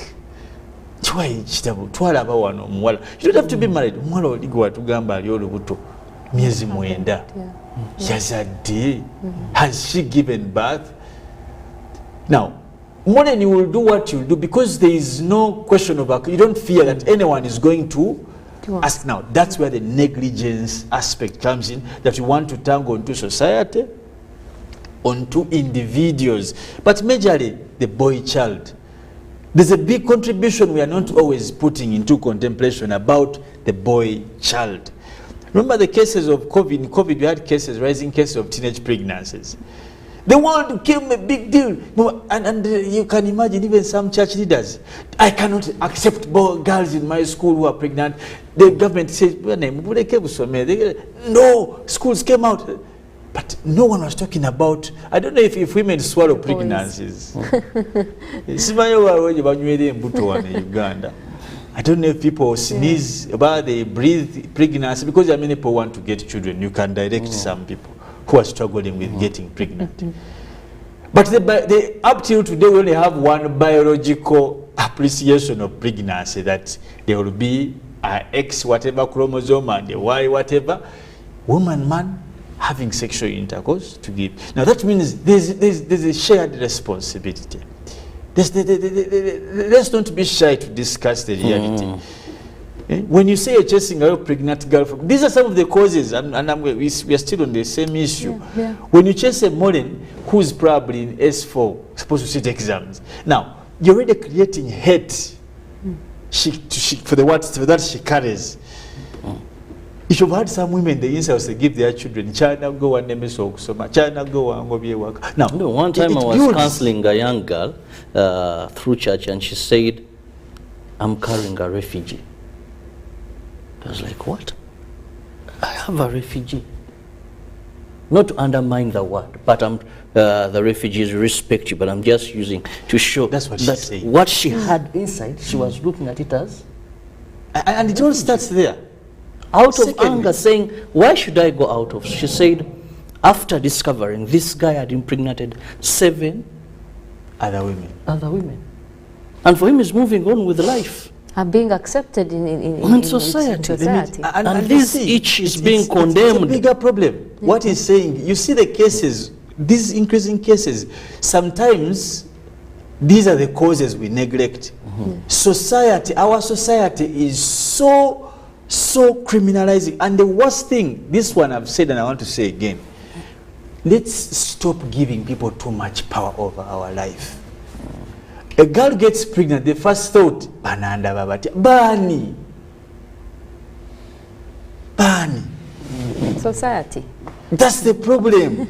you don't have to be married. Has she given birth? Now, Mollen, you will do what you will do because there is no question of, you don't fear that anyone is going to ask. Now, that's where the negligence aspect comes in, that you want to tangle into society, onto individuals, but majorly the boy child. There's a big contribution we are not always putting into contemplation about the boy child. Remember the cases of COVID. In COVID, we had cases, rising cases of teenage pregnancies. The world became a big deal. And you can imagine even some church leaders. I cannot accept girls in my school who are pregnant. The government says, no, schools came out. But no one was talking about, I don't know if women swallow pregnancies. Uganda. I don't know if people sneeze about they breathe pregnancy, because there are many people who want to get children. You can direct some people who are struggling with getting pregnant. But up till today, we only have one biological appreciation of pregnancy, that there will be a X whatever chromosome and a Y whatever, woman, man, having sexual intercourse to give. Now that means there's a shared responsibility. Let's not be shy to discuss the reality. When you say you're chasing a pregnant girl, these are some of the causes, and we are still on the same issue. When you chase a Mollen who's probably in S4, supposed to sit exams, now you're already creating hate for that she carries. You should have had some women, the insults they give their children, China go and China go and go be work. Now, one time I was counseling a young girl through church, and she said, I'm carrying a refugee. I was like, what? I have a refugee. Not to undermine the word, but the refugees respect you, but I'm just using to show that what she had inside, she was looking at it as. And it all starts there. Out of anger, saying, why should I go out of? She said, after discovering this guy had impregnated 7 other women. And for him, he's moving on with life. And being accepted in society. And this each is being condemned. It's a bigger problem. What he's saying, you see the cases, these increasing cases, sometimes these are the causes we neglect. Society, our society is so criminalizing. And the worst thing, this one I've said and I want to say again, let's stop giving people too much power over our life. A girl gets pregnant, the first thought, Bananda Babati, Bani. Society. That's the problem.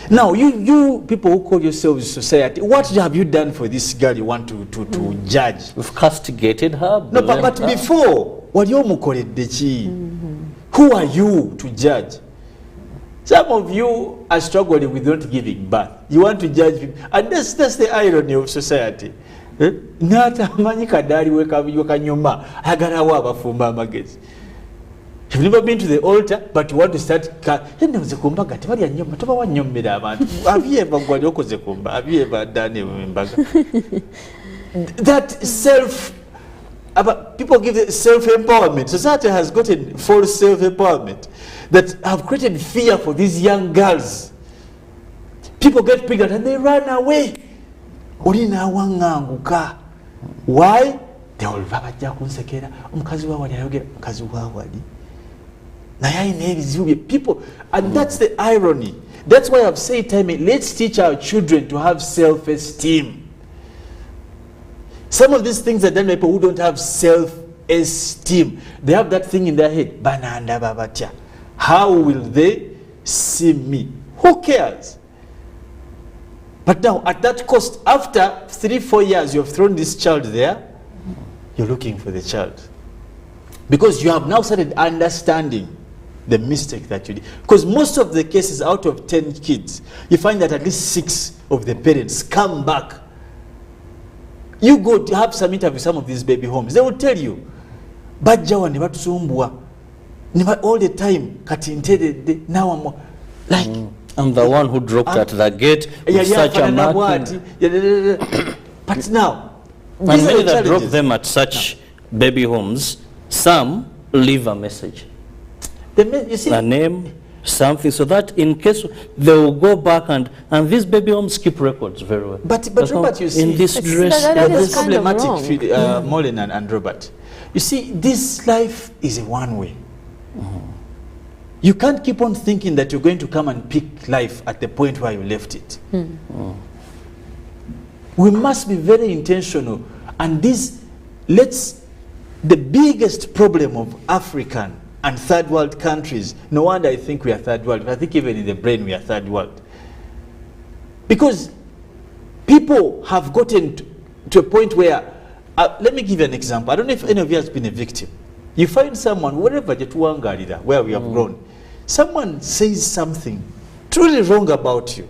Now, you people who call yourselves society, what have you done for this girl you want to judge? We've castigated her. No, but before, what you who are you to judge? Some of you are struggling with not giving birth. You want to judge people. And that's the irony of society. You've never been to the altar, but you want to start. Have you ever done that people give it self-empowerment. Society has gotten false self-empowerment that have created fear for these young girls. People get pregnant and they run away. Why? They will people, and that's the irony. That's why I've said time, let's teach our children to have self-esteem. Some of these things are done by people who don't have self-esteem. They have that thing in their head. Bananda babatia. How will they see me? Who cares? But now, at that cost, after 3-4 years, you have thrown this child there, you're looking for the child. Because you have now started understanding the mistake that you did. Because most of the cases, out of 10 kids, you find that at least 6 of the parents come back. You go to have some interview with some of these baby homes, they will tell you, Bajawa never tusumbua, never all the time, katintede, now I'm like, I'm the one who dropped at the gate with such a marking. But now, and many that drop them at such baby homes, some leave a message. You see, a name, something, so that in case they will go back and these baby homes keep records very well. But Robert, you see, in this dress, that is problematic, Mollen and Robert. You see, this life is a one way. You can't keep on thinking that you're going to come and pick life at the point where you left it. We must be very intentional. And the biggest problem of African and third world countries, no wonder I think we are third world. I think even in the brain we are third world. Because people have gotten to a point where, let me give you an example. I don't know if any of you has been a victim. You find someone, wherever where we have grown, someone says something truly wrong about you,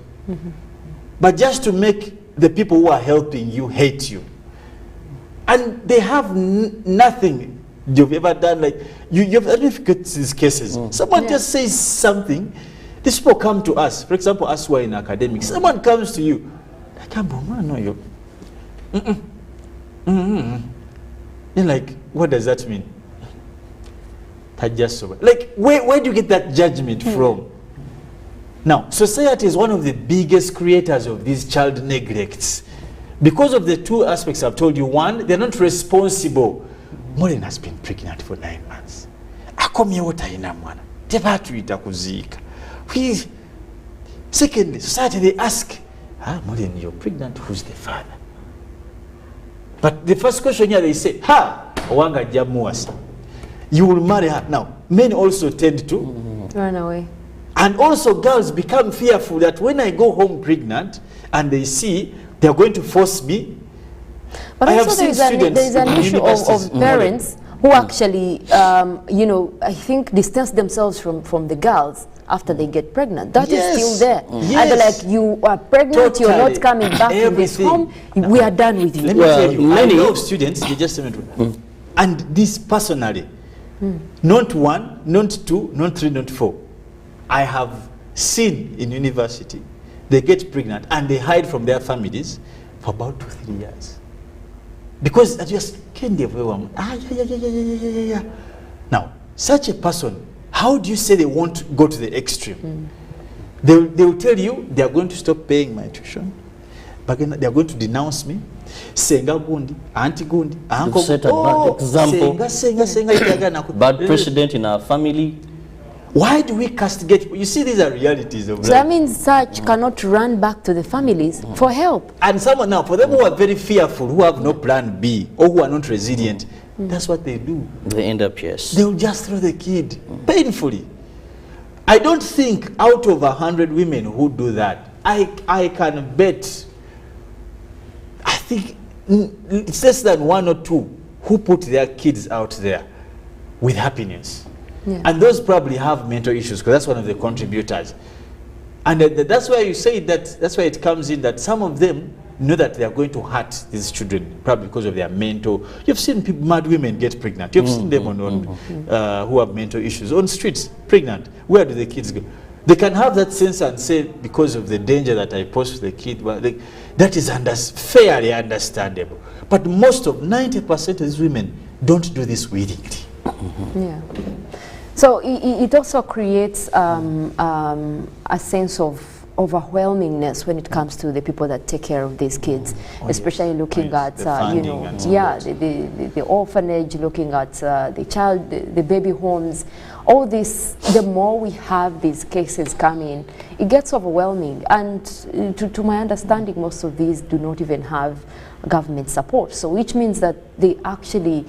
but just to make the people who are helping you hate you. And they have nothing you've ever done. Like, you've identified these cases. Someone just says something, these people come to us. For example, us who are in academics, someone comes to you, like, I know you. You're like, what does that mean? Like, where do you get that judgment from? Now, society is one of the biggest creators of these child neglects. Because of the two aspects I've told you. One, they're not responsible. Mollen has been pregnant for 9 months. Secondly, society, they ask, Mollen, you're pregnant, who's the father? But the first question here, they say, Wanga Jamuasa. You will marry her. Now, men also tend to run away. And also girls become fearful that when I go home pregnant and they see they're going to force me. But also there is an issue of parents who actually, I think distance themselves from the girls after they get pregnant. That is still there. And they're like, you are pregnant, you're not coming back to this home, we are done with you. Let me tell you, many of students, they just and this personally, not 1, not 2, not 3, not 4. I have seen in university, they get pregnant and they hide from their families for about 2-3 years. Because I just can't Now, such a person, how do you say they won't go to the extreme? They will tell you they are going to stop paying my tuition, but they are going to denounce me. Senga gundi, auntie gundi, uncle. Set a bad example. Bad precedent in our family. Why do we castigate? You see, these are realities of life. So that means such cannot run back to the families for help. And someone now, for them who are very fearful, who have no plan B, or who are not resilient, that's what they do. They end up, yes. They will just throw the kid painfully. I don't think out of 100 women who do that, I can bet, I think it's less than 1 or 2 who put their kids out there with happiness. And those probably have mental issues, because that's one of the contributors. And that's why you say that, that's why it comes in that some of them know that they are going to hurt these children, probably because of their mental. You've seen people, mad women get pregnant. You've seen them who have mental issues on streets, pregnant. Where do the kids go? They can have that sense and say, because of the danger that I pose to the kid, well, that is fairly understandable. But most of 90% of these women don't do this willingly. Yeah. So it also creates a sense of overwhelmingness when it comes to the people that take care of these kids, especially looking at the orphanage, looking at the baby homes. All this, the more we have these cases coming, it gets overwhelming. And to my understanding, most of these do not even have government support. So which means that they actually,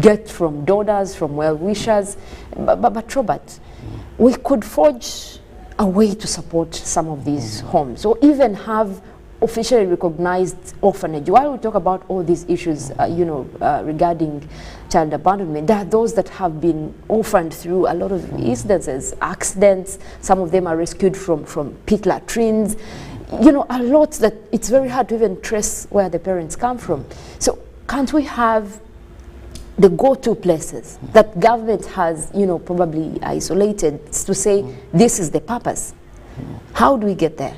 get from donors, from well-wishers. But Robert, we could forge a way to support some of these homes, or even have officially recognized orphanage? While we talk about all these issues, regarding child abandonment, there are those that have been orphaned through a lot of incidences, accidents. Some of them are rescued from pit latrines. A lot that it's very hard to even trace where the parents come from. So can't we have the go-to places that government has, probably isolated to say this is the purpose? How do we get there?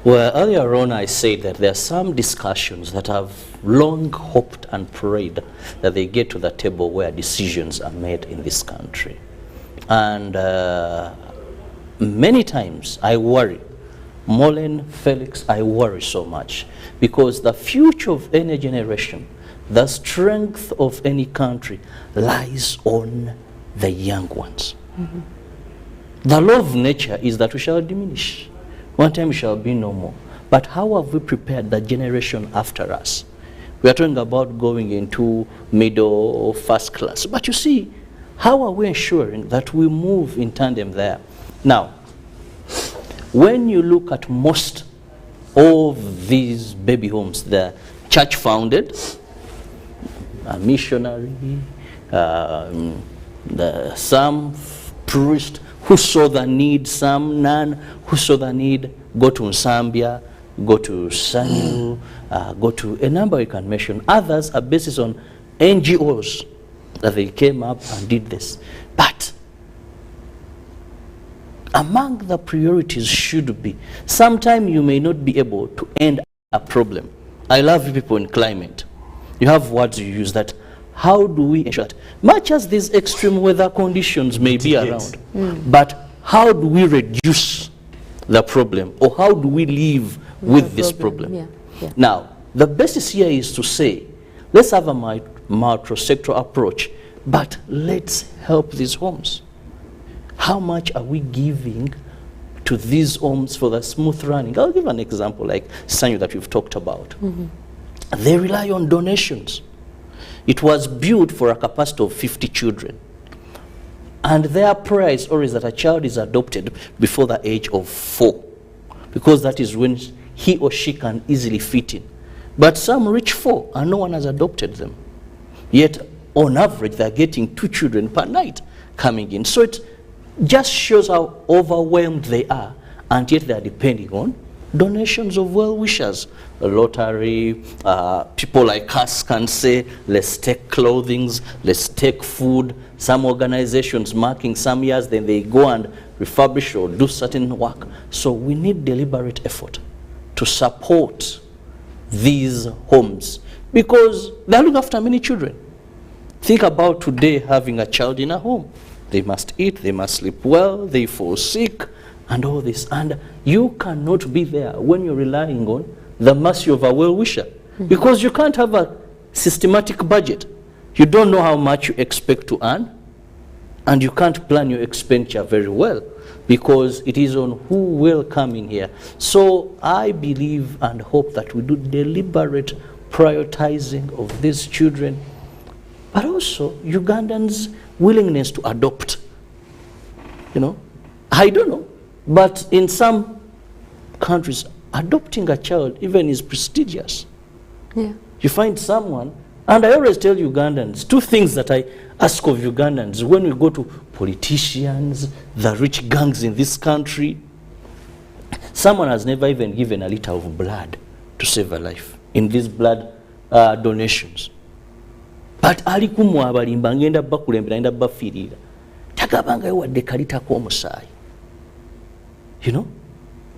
Well, earlier on I said that there are some discussions that have long hoped and prayed that they get to the table where decisions are made in this country. And many times I worry, Mollen, Felix, I worry so much, because the future of any generation, the strength of any country lies on the young ones. The law of nature is that we shall diminish. One time we shall be no more. But how have we prepared the generation after us? We are talking about going into middle or first class. But you see, how are we ensuring that we move in tandem there? Now, when you look at most of these baby homes, they're church founded, a missionary, some priest who saw the need, some nun who saw the need, go to Zambia, go to Sanyu, go to a number you can mention. Others are based on NGOs that they came up and did this. But among the priorities should be, sometime you may not be able to end a problem. I love people in climate. You have words you use that, how do we ensure that, much as these extreme weather conditions may be around, but how do we reduce the problem, or how do we live with this problem? Now, the basis here is to say, let's have a macro-sectoral approach, but let's help these homes. How much are we giving to these homes for the smooth running? I'll give an example like Sanyu that we've talked about. They rely on donations. It was built for a capacity of 50 children. And their prayer is always that a child is adopted before the age of 4, because that is when he or she can easily fit in. But some reach 4 and no one has adopted them. Yet, on average, they're getting 2 children per night coming in. So it just shows how overwhelmed they are, and yet they're depending on donations of well-wishers. A lottery, people like us can say, let's take clothing, let's take food. Some organizations marking some years, then they go and refurbish or do certain work. So we need deliberate effort to support these homes, because they're looking after many children. Think about today having a child in a home. They must eat, they must sleep well, they fall sick, and all this. And you cannot be there when you're relying on the mercy of a well-wisher, because you can't have a systematic budget. You don't know how much you expect to earn, and you can't plan your expenditure very well, because it is on who will come in here. So I believe and hope that we do deliberate prioritizing of these children, but also Ugandans' willingness to adopt. I don't know, but in some countries, adopting a child even is prestigious. You find someone, and I always tell Ugandans, 2 things that I ask of Ugandans when we go to politicians, the rich gangs in this country. Someone has never even given a liter of blood to save a life in these blood donations. But ali kumwabalimba ngenda bakulembera ngenda bafirira tagabanga wadde kalita ko omusaayi,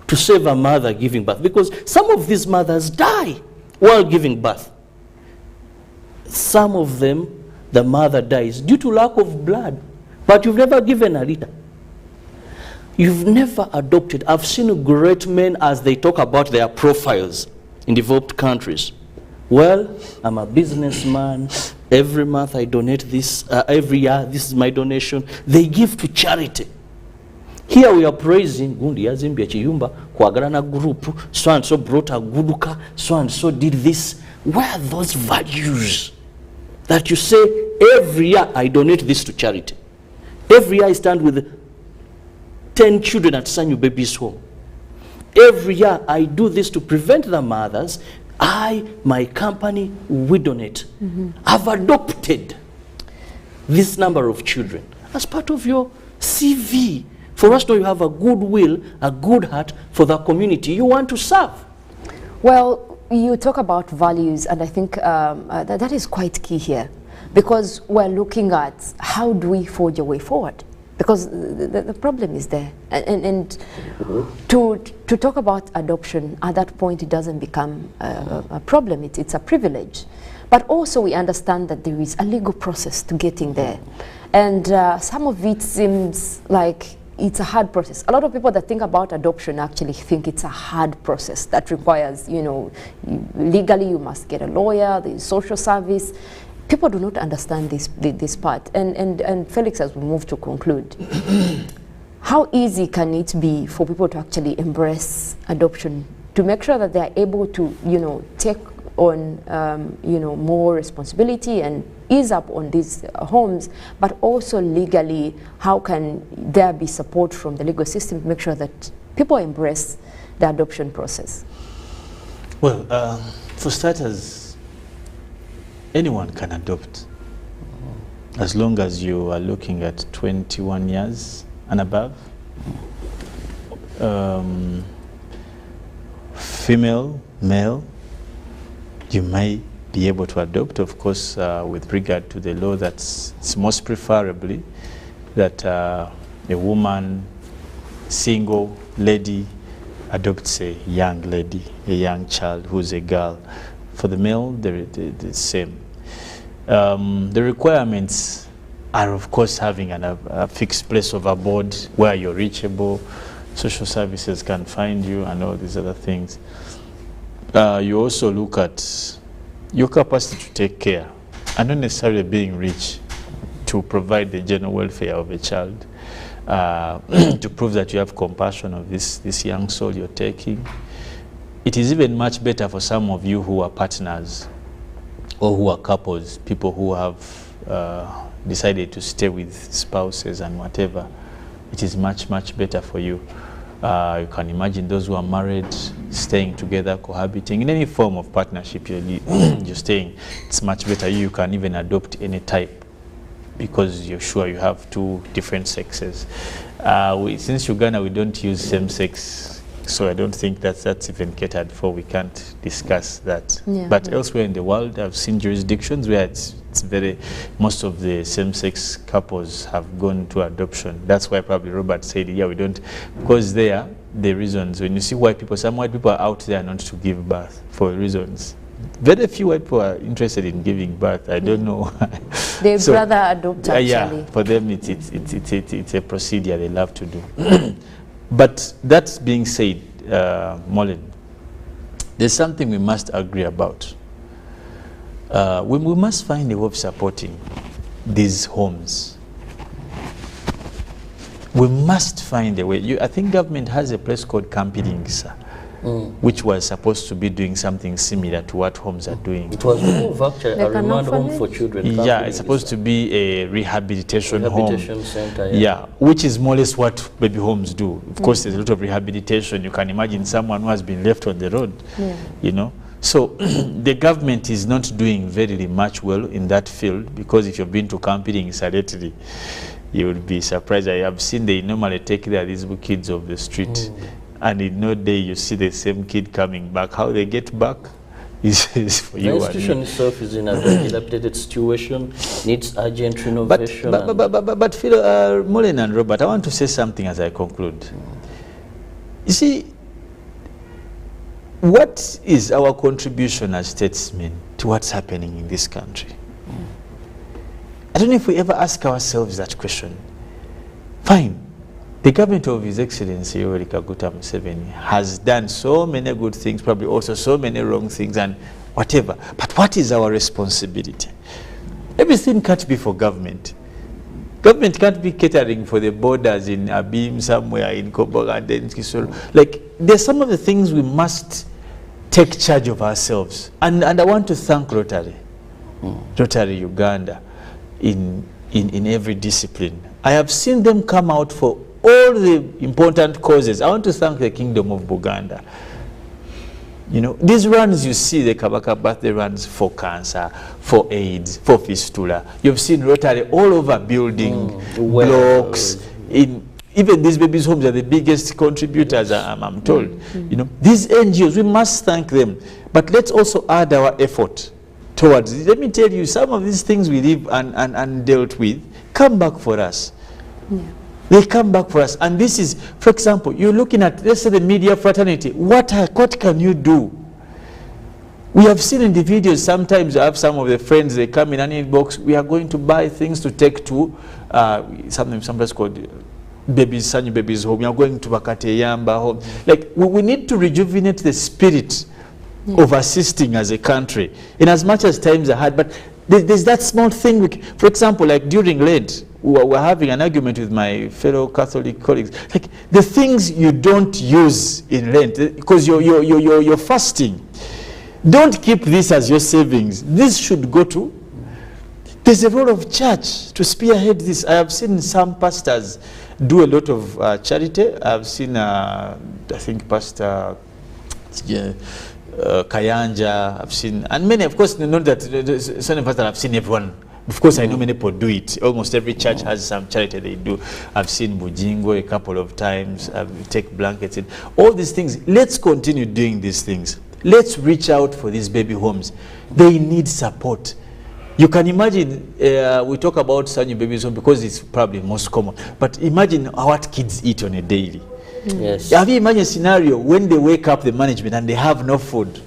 to save a mother giving birth, because some of these mothers die while giving birth. Some of them, the mother dies due to lack of blood, but you've never given a liter. You've never adopted. I've seen great men as they talk about their profiles in developed countries. Well, I'm a businessman. Every month I donate this. Every year, this is my donation. They give to charity. Here we are praising, gundi yazimbia chiyumba, kuagarana group, so and so brought a guduka, so and so did this. Where are those values that you say, every year I donate this to charity? Every year I stand with 10 children at Sanyu Babies Home. Every year I do this to prevent the mothers. My company, we donate. I've adopted this number of children as part of your CV. For us to know you have a good will, a good heart for the community you want to serve. Well, you talk about values, and I think that is quite key here, because we're looking at how do we forge a way forward, because the problem is there. And to talk about adoption, at that point it doesn't become a problem, it's a privilege. But also we understand that there is a legal process to getting there. And some of it seems like it's a hard process. A lot of people that think about adoption actually think it's a hard process that requires, legally you must get a lawyer, the social service. People do not understand this part. And Felix, as we move to conclude, how easy can it be for people to actually embrace adoption, to make sure that they are able to, take on, more responsibility and ease up on these homes, but also legally, how can there be support from the legal system to make sure that people embrace the adoption process? Well, for starters, anyone can adopt, as long as you are looking at 21 years and above. Female, male, you may be able to adopt, of course, with regard to the law. It's most preferably that a woman, single lady, adopts a young lady, a young child who's a girl. For the male, they're the same. The requirements are, of course, having a fixed place of abode where you're reachable, social services can find you, and all these other things. You also look at your capacity to take care, and not necessarily being rich, to provide the general welfare of a child, to prove that you have compassion of this young soul you're taking. It is even much better for some of you who are partners or who are couples, people who have decided to stay with spouses and whatever. It is much, much better for you. You can imagine those who are married, staying together, cohabiting, in any form of partnership you're staying. It's much better. You can even adopt any type, because you're sure you have two different sexes. Since Uganda, we don't use same-sex, so I don't think that's even catered for. We can't discuss that. Yeah, but elsewhere in the world, I've seen jurisdictions where most of the same-sex couples have gone to adoption. That's why probably Robert said, yeah, we don't, because the reasons, when you see white people, some white people are out there not to give birth for reasons. Very few white people are interested in giving birth. I don't know. They'd rather adopt, actually. Yeah, for them it's a procedure they love to do. But that being said, Mollen, there's something we must agree about. We must find a way of supporting these homes. We must find a way. I think government has a place called Kampiringisa, which was supposed to be doing something similar to what homes are doing. It was moved, actually, a remand home for children. Yeah, it's supposed to be a rehabilitation home. Center, yeah, which is more or less what baby homes do. Of course, there's a lot of rehabilitation. You can imagine someone who has been left on the road, So the government is not doing very much well in that field, because if you've been to Kampiringisa lately, you will be surprised. I have seen they normally take these kids off the street, and in no day you see the same kid coming back. How they get back is for you. The institution itself is in a very dilapidated situation, needs urgent renovation. But Phil, Mollen and Robert, I want to say something as I conclude. You see, what is our contribution as statesmen to what's happening in this country? I don't know if we ever ask ourselves that question. Fine, the government of His Excellency Yoweri Kaguta Museveni has done so many good things, probably also so many wrong things and whatever. But what is our responsibility? Everything can't be for government. Government can't be catering for the borders in Abim somewhere, in Koboga and then Kisoro. Like, there's some of the things we must take charge of ourselves. And I want to thank Rotary Uganda in every discipline. I have seen them come out for all the important causes. I want to thank the Kingdom of Buganda. You know, these runs you see, the Kabaka birthday runs for cancer, for AIDS, for fistula. You've seen Rotary all over building blocks. Even these babies' homes are the biggest contributors, I'm told. You know, these NGOs, we must thank them. But let's also add our effort towards. Let me tell you, some of these things we live and dealt with come back for us. Yeah. They come back for us. And this is, for example, you're looking at, let's say, the media fraternity. What can you do? We have seen in the videos, sometimes I have some of the friends, they come in an inbox, we are going to buy things to take to sometimes called Sanyu Babies Home. We are going to Bakate Yamba Home. Like, we need to rejuvenate the spirit of assisting as a country. In as much as times are hard, but there's that small thing. For example, like during Lent, we're having an argument with my fellow Catholic colleagues. Like, the things you don't use in Lent, because you're fasting, don't keep this as your savings. This should go to, there's a role of church to spearhead this. I have seen some pastors do a lot of charity. I've seen, I think, Pastor Kayanja, I've seen, and many, of course, not that, some pastors, I've seen everyone. Of course, I know many people do it. Almost every church has some charity they do. I've seen Bujingo a couple of times. Take blankets in. All these things. Let's continue doing these things. Let's reach out for these baby homes. They need support. You can imagine, we talk about Sanyu Babies Home because it's probably most common. But imagine what kids eat on a daily. Yes. Have you imagined a scenario when they wake up, the management, and they have no food?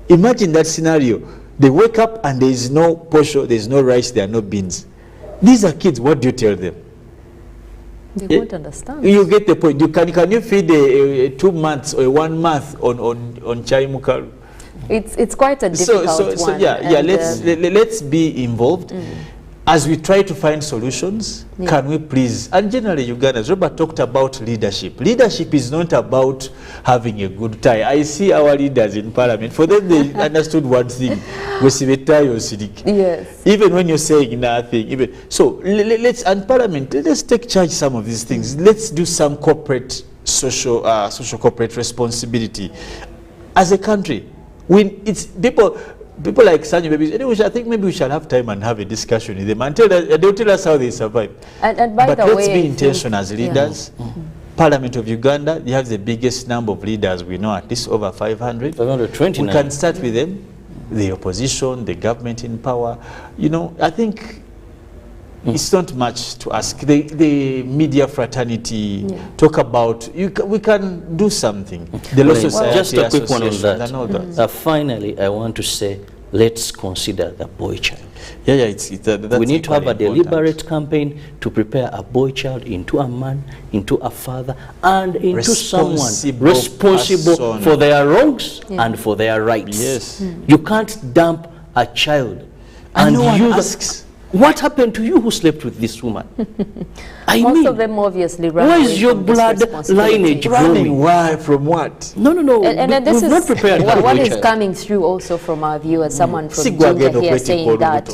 Imagine that scenario. They wake up and there is no posho, there is no rice, there are no beans. These are kids. What do you tell them? They won't understand. You get the point. Can you feed a 2 months or 1 month on chai mukaru? It's quite a difficult one. So let's be involved. As we try to find solutions, can we please, and generally Ugandans, Robert talked about leadership. Leadership is not about having a good tie. I see our leaders in parliament, for them they understood one thing, yes. Even when you're saying nothing. So let's, and parliament, let's take charge of some of these things. Let's do some corporate, social corporate responsibility. As a country, it's people like Sanyu Babies, anyway, I think maybe we shall have time and have a discussion with them and they'll tell us how they survive. And by but the let's way, be intentional as leaders. Parliament of Uganda, you have the biggest number of leaders we know, at least over 500. 529. We can start with them, the opposition, the government in power. You know, I think it's not much to ask. The media fraternity talk about, we can do something. The Law Society, just a quick one on that. And all that. Finally, I want to say, let's consider the boy child. That's we need to have a deliberate important campaign to prepare a boy child into a man, into a father, and into someone responsible for their wrongs and for their rights. Yes. You can't dump a child and no one asks. What happened to you who slept with this woman? Most of them obviously run why away is your from this blood lineage running? Why? From what? No. And this is not prepared what is coming through also from our viewers. Someone from Georgia here saying that,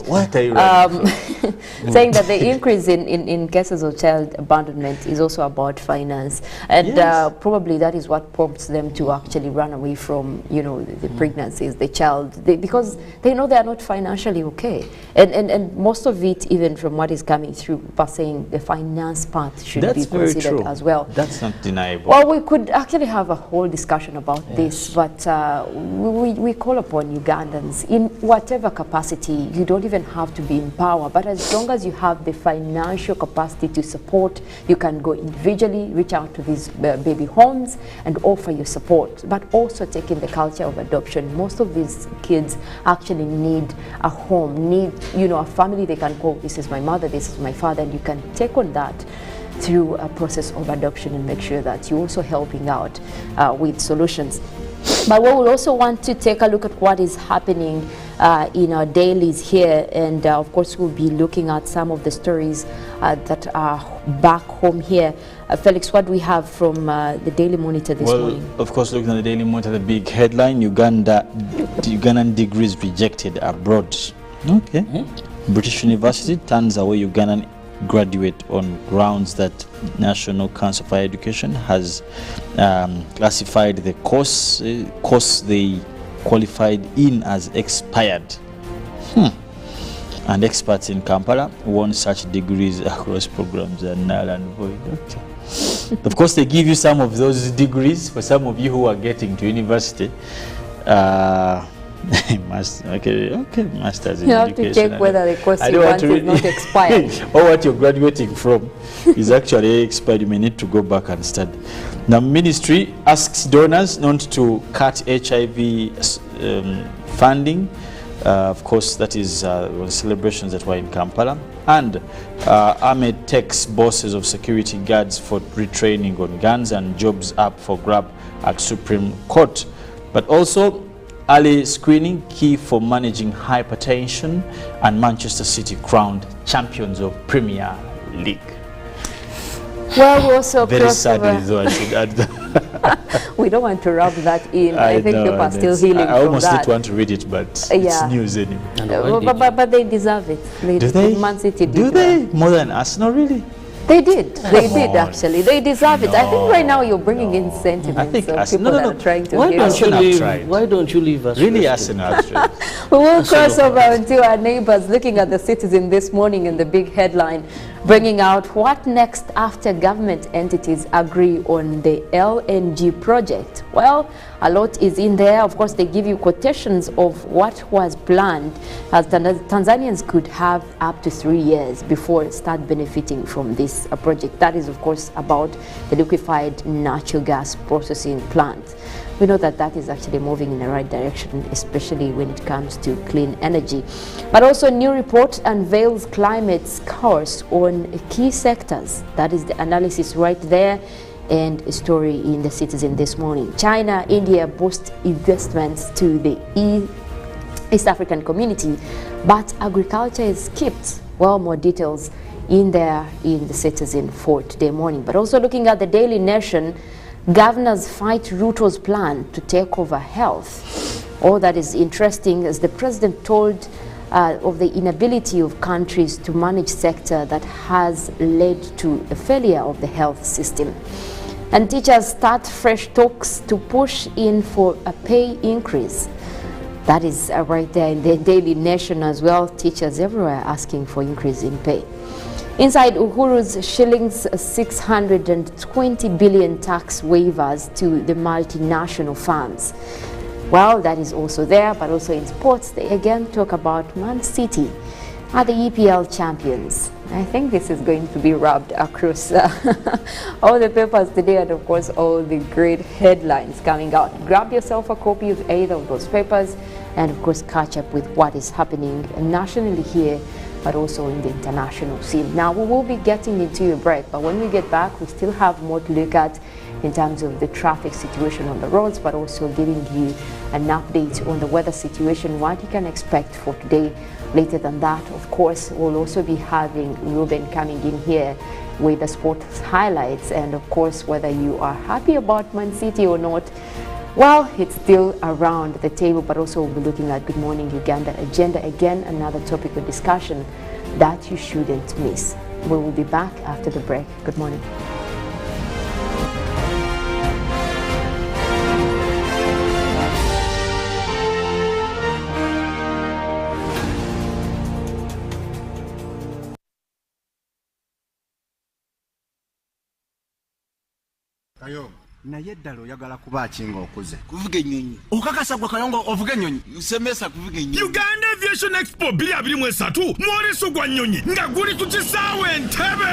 saying that the increase in cases of child abandonment is also about finance, and probably that is what prompts them to actually run away from, you know, the pregnancies, the child, because they know they are not financially okay, and most of it, even from what is coming through, by saying the finance part should be considered as well. That's not deniable. Well, we could actually have a whole discussion about this, but we call upon Ugandans in whatever capacity. You don't even have to be in power, but as long as you have the financial capacity to support, you can go individually, reach out to these baby homes and offer your support, but also take in the culture of adoption. Most of these kids actually need a home, need, you know, a family they can call, this is my mother, this is my father, and you can take on that through a process of adoption and make sure that you're also helping out with solutions. But we will also want to take a look at what is happening in our dailies here, and of course we'll be looking at some of the stories that are back home here. Felix, what do we have from the Daily Monitor this morning? Of course, looking at the Daily Monitor, the big headline, Ugandan degrees rejected abroad. Okay. British University turns away Ugandan graduate on grounds that National Council for Education has classified the course they qualified in as expired. And experts in Kampala won such degrees across programs and null and void. Of course, they give you some of those degrees for some of you who are getting to university. Masters in education. You have to check whether the course you want is not expired. Or what you're graduating from is actually expired. You may need to go back and study. The ministry asks donors not to cut HIV funding. Of course, that is celebrations that were in Kampala. And Ahmed takes bosses of security guards for retraining on guns, and jobs up for grab at Supreme Court. But also, early screening key for managing hypertension, and Manchester City crowned champions of Premier League. Well, we also very sadly, though, I should add that. We don't want to rub that in. I think people are still healing from that. I almost didn't want to read it, but it's news anyway. But they deserve it. Do they? Man City did. Do they? More than Arsenal, really? They did. They did, actually. They deserve it. I think right now you're bringing in sentiments. I think people are trying to why hear. don't you leave us? Really, Arsenal have tried. We will cross over to our neighbors, looking at the Citizen this morning in the big headline, bringing out what next after government entities agree on the LNG project. Well, a lot is in there. Of course, they give you quotations of what was planned, as Tanzanians could have up to 3 years before start benefiting from this project. That is, of course, about the liquefied natural gas processing plant. We know that that is actually moving in the right direction, especially when it comes to clean energy. But also, a new report unveils climate's course on key sectors. That is the analysis right there, and a story in the Citizen this morning. China, India boost investments to the East African community, but agriculture is skipped. Well, more details in there in the Citizen for today morning. But also looking at the Daily Nation, governors fight Ruto's plan to take over health. All that is interesting, as the president told of the inability of countries to manage sector that has led to a failure of the health system. And teachers start fresh talks to push in for a pay increase. That is right there in the Daily Nation as well. Teachers everywhere asking for increase in pay. Inside Uhuru's shillings 620 billion tax waivers to the multinational firms. Well, that is also there, but also in sports, they again talk about Man City are the EPL champions. I think this is going to be rubbed across all the papers today, and of course all the great headlines coming out. Grab yourself a copy of either of those papers and of course catch up with what is happening nationally here, but also in the international scene. Now we will be getting into a break, but when we get back we still have more to look at in terms of the traffic situation on the roads, but also giving you an update on the weather situation, what you can expect for today. Later than that, of course, we'll also be having Ruben coming in here with the sports highlights, and of course, whether you are happy about Man City or not, well, it's still around the table. But also we'll be looking at Good Morning Uganda agenda, again another topic of discussion that you shouldn't miss. We will be back after the break. Good morning. naye ddala oyagala kuba akinga okuze kuvuga ennyonyi okakasa gwe Kayongo ovuga ennyonyi usemesa kuvuga ennyonyi. Uganda Aviation Expo 2023 mwoleso gwa nnyonyi nga guli ku kisaawe Entebbe.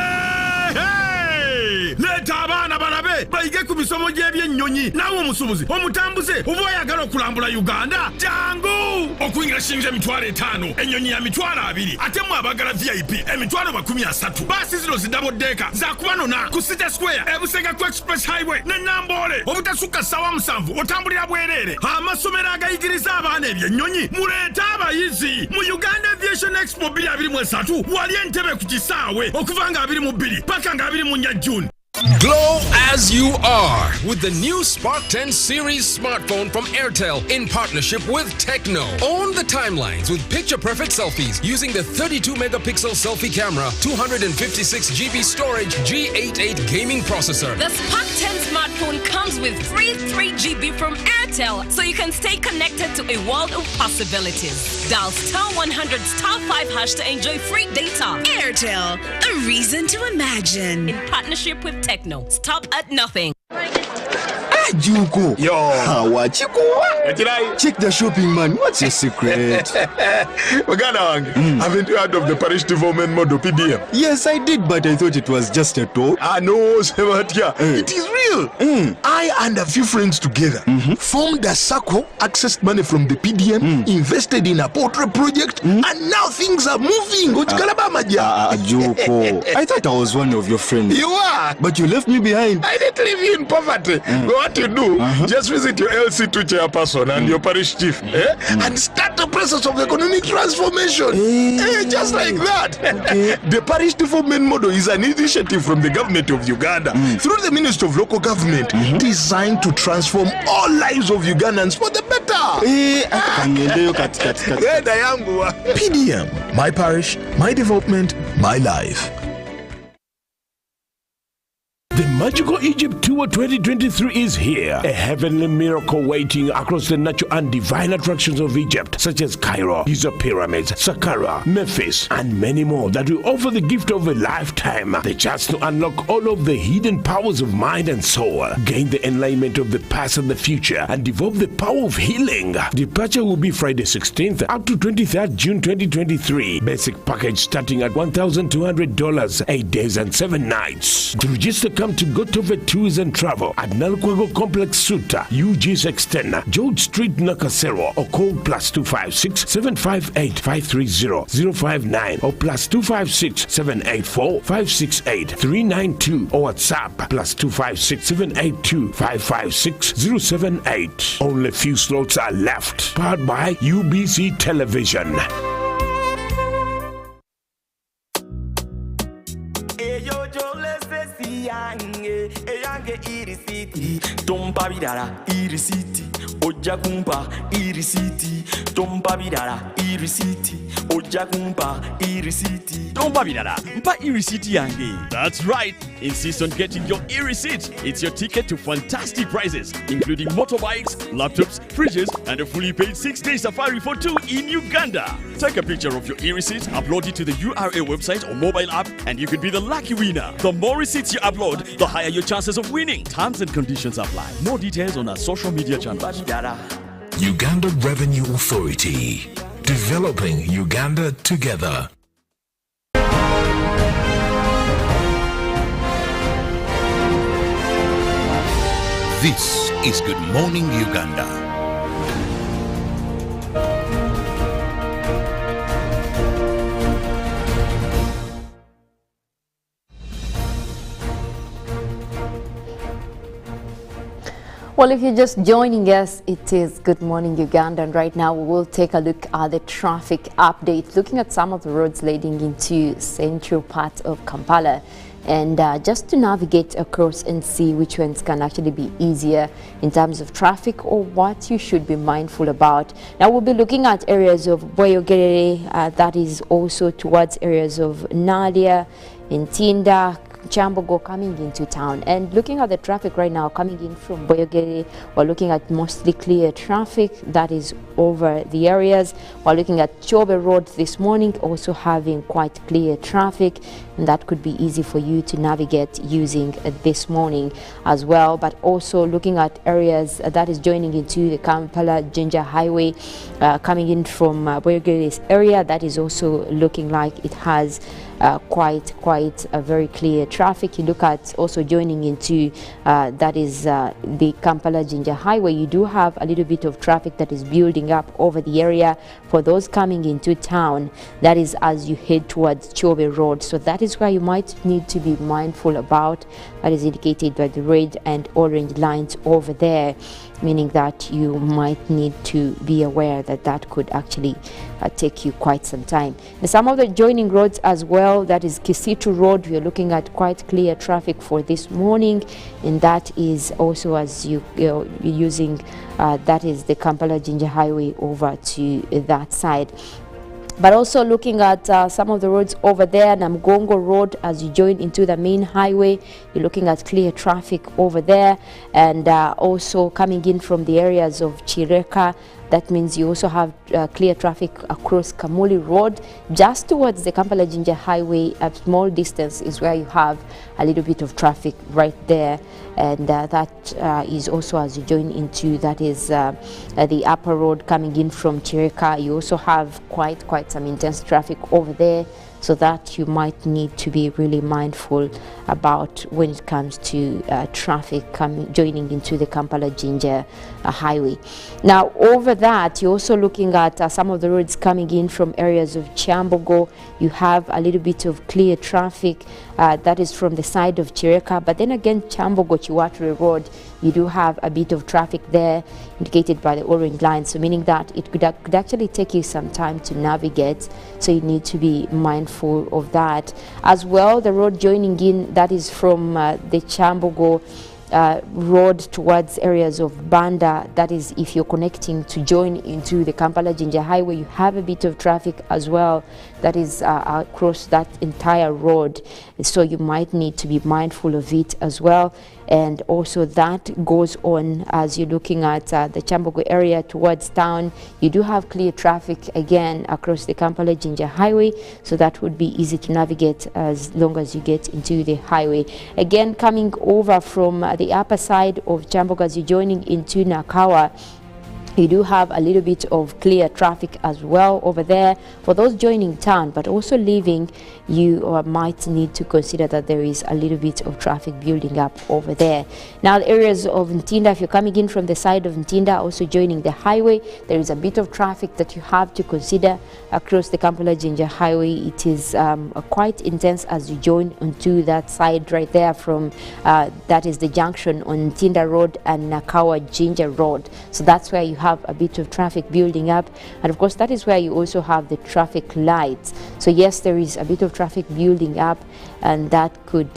Leta abaana balabe bayige ku misomo gy'ebyennyonyi. Naawe omusubuzi omutambuze oba oyagala okulambula Uganda, jangu okuyingira shinja emitwalo 5, ennyonyi ya mitwalo 2, ate mu abagala VIP emitwalo 30. Baasi zino zidaboddeeka zakubanona ku City Square ebusega ku Express Highway ne Nambole obutasukka ssaawa 7 otambulira bwereere. Amasomero agayigiriza abaana ebyennyonyi muleeta abayizi mu Uganda Aviation Expo 2023 wali Entebbe ku kisaawe okuva nga 22 paka nga 24 June. Glow as you are with the new Spark 10 series smartphone from Airtel in partnership with Tecno. Own the timelines with picture-perfect selfies using the 32-megapixel selfie camera, 256GB storage, G88 gaming processor. The Spark 10 smartphone comes with free 3GB from Airtel, so you can stay connected to a world of possibilities. Dial *100 *5 hash to enjoy free data. Airtel, a reason to imagine. In partnership with Tecno. Stop at nothing. Juko. Yo. Check the shopping, man. What's your secret? Haven't you heard of the parish development model PDM? Yes, I did, but I thought it was just a talk. No, Sebatia. It is real. I and a few friends together formed a circle, accessed money from the PDM, invested in a portrait project, and now things are moving. Juko. I thought I was one of your friends. You are. But you left me behind. I didn't leave you in poverty. What you do, just visit your LC2 chairperson and your parish chief and start the process of economic transformation. Just like that. The parish development model is an initiative from the government of Uganda through the Ministry of Local Government designed to transform all lives of Ugandans for the better. PDM, my parish, my development, my life. The Magical Egypt Tour 2023 is here. A heavenly miracle waiting across the natural and divine attractions of Egypt, such as Cairo, Giza Pyramids, Saqqara, Memphis, and many more that will offer the gift of a lifetime. The chance to unlock all of the hidden powers of mind and soul, gain the enlightenment of the past and the future, and develop the power of healing. Departure will be Friday 16th up to 23rd June 2023. Basic package starting at $1,200, 8 days and 7 nights. To register, come to Gotove Tours and Travel at Nalkwago Complex Suta, UG 10, George Street, Nakasero, or call +256 758 530 059 or +256 784 568 392 or WhatsApp +256 782 556 078. Only few slots are left. Powered by UBC Television. Tompa bidara irisiti ojja kumpa irisiti tompa bidara irisiti ojja kumpa irisiti tompa bidara mpa irisiti yange. That's right. Insist on getting your e-receipt. It's your ticket to fantastic prizes, including motorbikes, laptops, fridges, and a fully paid 6-day safari for 2 in Uganda. Take a picture of your e-receipt, upload it to the URA website or mobile app, and you could be the lucky winner. The more receipts you upload, the higher your chances of winning. Terms and conditions apply. More details on our social media channels. Uganda Revenue Authority. Developing Uganda together. This is Good Morning Uganda. Well, if you're just joining us, it is Good Morning Uganda, and right now we will take a look at the traffic update, looking at some of the roads leading into central part of Kampala, and just to navigate across and see which ones can actually be easier in terms of traffic or what you should be mindful about. Now we'll be looking at areas of Boyogere, that is also towards areas of Nadia, Ntinda, Chambogo coming into town, and looking at the traffic right now coming in from Boyogere, we're looking at mostly clear traffic that is over the areas. We're looking at Chobe Road this morning, also having quite clear traffic, and that could be easy for you to navigate using this morning as well. But also looking at areas that is joining into the Kampala Jinja Highway, coming in from Boyogere's area, that is also looking like it has quite a very clear traffic. You look at also joining into that is the Kampala Jinja Highway, you do have a little bit of traffic that is building up over the area for those coming into town, that is as you head towards Chobe Road. So that is where you might need to be mindful about. That is indicated by the red and orange lines over there, meaning that you might need to be aware that that could actually take you quite some time. And some of the joining roads as well well. That is Kisitu Road. We are looking at quite clear traffic for this morning, and that is also as you're using that is the Kampala-Jinja Highway over to that side. But also looking at some of the roads over there, Namgongo Road, as you join into the main highway, you're looking at clear traffic over there, and also coming in from the areas of Chireka. That means you also have clear traffic across Kamuli Road. Just towards the Kampala-Jinja Highway, a small distance is where you have a little bit of traffic right there. And that is also as you join into, that is the upper road coming in from Chireka. You also have quite some intense traffic over there. So that you might need to be really mindful about when it comes to traffic joining into the Kampala-Jinja highway. Now over that, you're also looking at some of the roads coming in from areas of Kyambogo. You have a little bit of clear traffic that is from the side of Chireka, but then again Kyambogo-Chiwatre Road, you do have a bit of traffic there indicated by the orange line, so meaning that it could actually take you some time to navigate, so you need to be mindful of that. As well, the road joining in, that is from the Kyambogo road towards areas of Banda, that is if you're connecting to join into the Kampala-Jinja Highway, you have a bit of traffic as well that is across that entire road, so you might need to be mindful of it as well. And also that goes on as you're looking at the Kyambogo area towards town. You do have clear traffic again across the Kampala-Jinja Highway, so that would be easy to navigate as long as you get into the highway. Again, coming over from the upper side of Kyambogo as you're joining into Nakawa, you do have a little bit of clear traffic as well over there for those joining town, but also leaving, you might need to consider that there is a little bit of traffic building up over there. Now the areas of Ntinda, if you're coming in from the side of Ntinda, also joining the highway, there is a bit of traffic that you have to consider across the Kampala-Jinja Highway. It is quite intense as you join onto that side right there from that is the junction on Ntinda Road and Nakawa-Jinja Road. So that's where you have a bit of traffic building up, and of course that is where you also have the traffic lights. So yes, there is a bit of traffic building up, and that could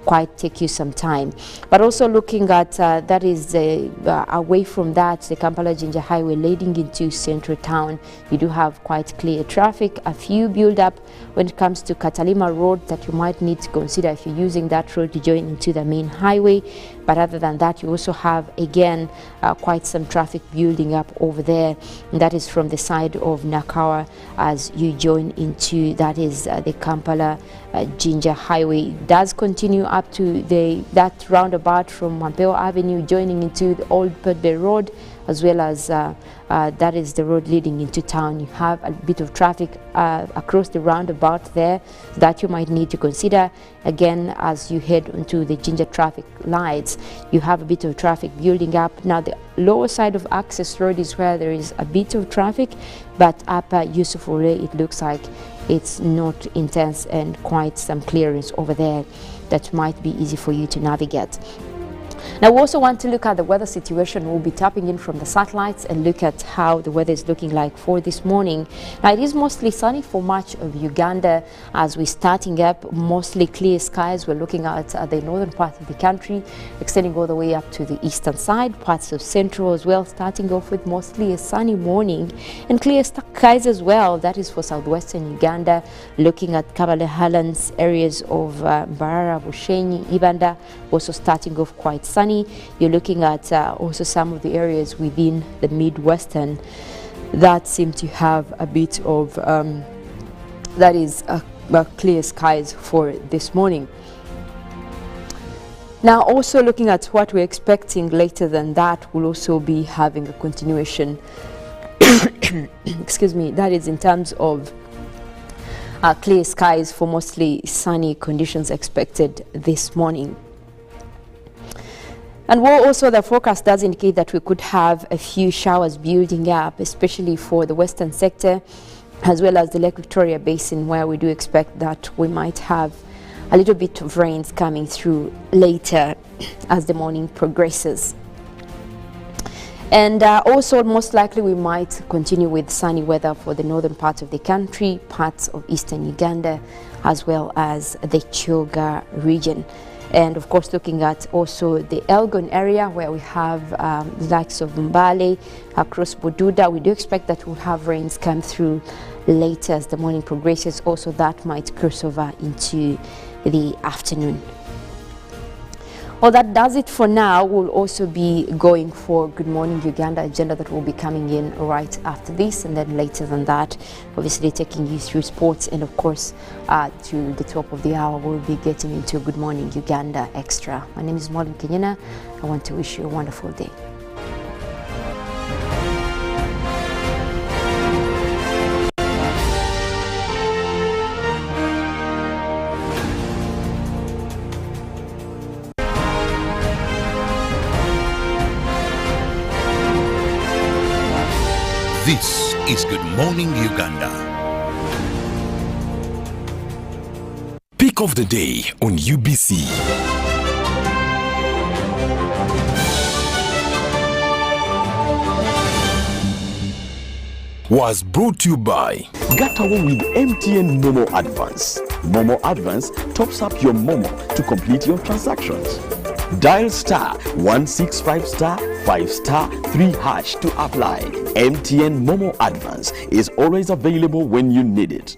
quite take you some time. But also looking at that is away from that, the Kampala-Jinja Highway leading into central town, you do have quite clear traffic. A few build up when it comes to Katalima Road that you might need to consider if you're using that road to join into the main highway. But other than that, you also have again quite some traffic building up over there, and that is from the side of Nakawa as you join into that is the Kampala-Jinja Highway. It does continue up to that roundabout from Mampeo Avenue, joining into the Old Pedbe Road, as well as that is the road leading into town. You have a bit of traffic across the roundabout there that you might need to consider. Again, as you head onto the Jinja traffic lights, you have a bit of traffic building up. Now the lower side of Access Road is where there is a bit of traffic, but upper Yusufule, it looks like it's not intense and quite some clearance over there that might be easy for you to navigate. Now we also want to look at the weather situation. We'll be tapping in from the satellites and look at how the weather is looking like for this morning. Now it is mostly sunny for much of Uganda as we're starting up, mostly clear skies. We're looking at the northern part of the country, extending all the way up to the eastern side, parts of central as well, starting off with mostly a sunny morning and clear skies as well. That is for southwestern Uganda, looking at Kabale Highlands, areas of Mbarara, Bushenyi, Ibanda, also starting off quite sunny. You're looking at also some of the areas within the Midwestern that seem to have a bit of that is clear skies for this morning. Now also looking at what we're expecting later than that, we'll also be having a continuation excuse me, that is in terms of clear skies for mostly sunny conditions expected this morning. And while also the forecast does indicate that we could have a few showers building up, especially for the western sector, as well as the Lake Victoria Basin, where we do expect that we might have a little bit of rains coming through later as the morning progresses. And also, most likely, we might continue with sunny weather for the northern part of the country, parts of eastern Uganda, as well as the Kyoga region. And of course, looking at also the Elgon area where we have the likes of Mbale, across Bududa, we do expect that we'll have rains come through later as the morning progresses. Also, that might cross over into the afternoon. Well, that does it for now. We'll also be going for Good Morning Uganda agenda that will be coming in right after this, and then later than that, obviously taking you through sports, and of course to the top of the hour we'll be getting into Good Morning Uganda Extra. My name is Mollen Kenyena. I want to wish you a wonderful day. This is Good Morning Uganda. Pick of the day on UBC. Was brought to you by Get away with MTN Momo Advance. Momo Advance tops up your Momo to complete your transactions. Dial *165*5*3# to apply. MTN Momo Advance is always available when you need it.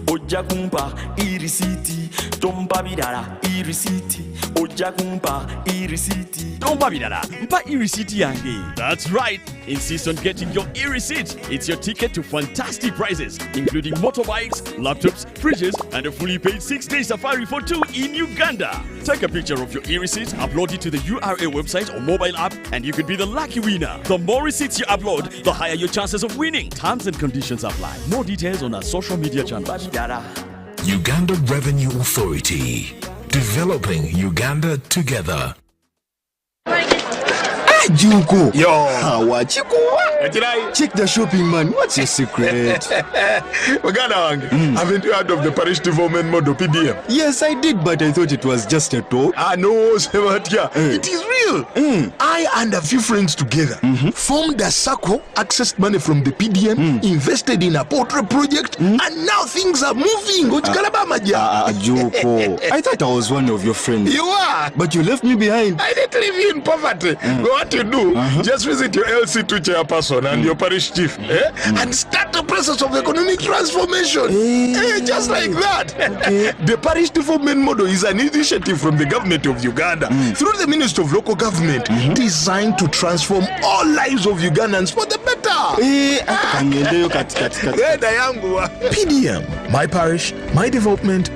Ojja kumpa irisiti tompa bidala irisiti ojja kumpa irisiti tompa bidala mpa irisiti yange. That's right. Insist on getting your e-receipt. It's your ticket to fantastic prizes, including motorbikes, laptops, fridges, and a fully paid 6-day safari for 2 in Uganda. Take a picture of your e-receipt, upload it to the URA website or mobile app, and you could be the lucky winner. The more receipts you upload, the higher your chances of winning. Terms and conditions apply. More details on our social media channels. Uganda Revenue Authority, developing Uganda together. Junko. Yo. Check the shopping, man. What's your secret? Haven't you heard of the parish development model PDM? Yes, I did, but I thought it was just a talk. No, Sebatia. It is real. I and a few friends together formed a circle, accessed money from the PDM, invested in a poultry project, and now things are moving. Junko. I thought I was one of your friends. You are. But you left me behind. I didn't leave you in poverty. What you do, just visit your LC2 chairperson and your parish chief and start the process of economic transformation. Just like that. The parish development model is an initiative from the government of Uganda through the Ministry of Local Government designed to transform all lives of Ugandans for the better. PDM, my parish, my development,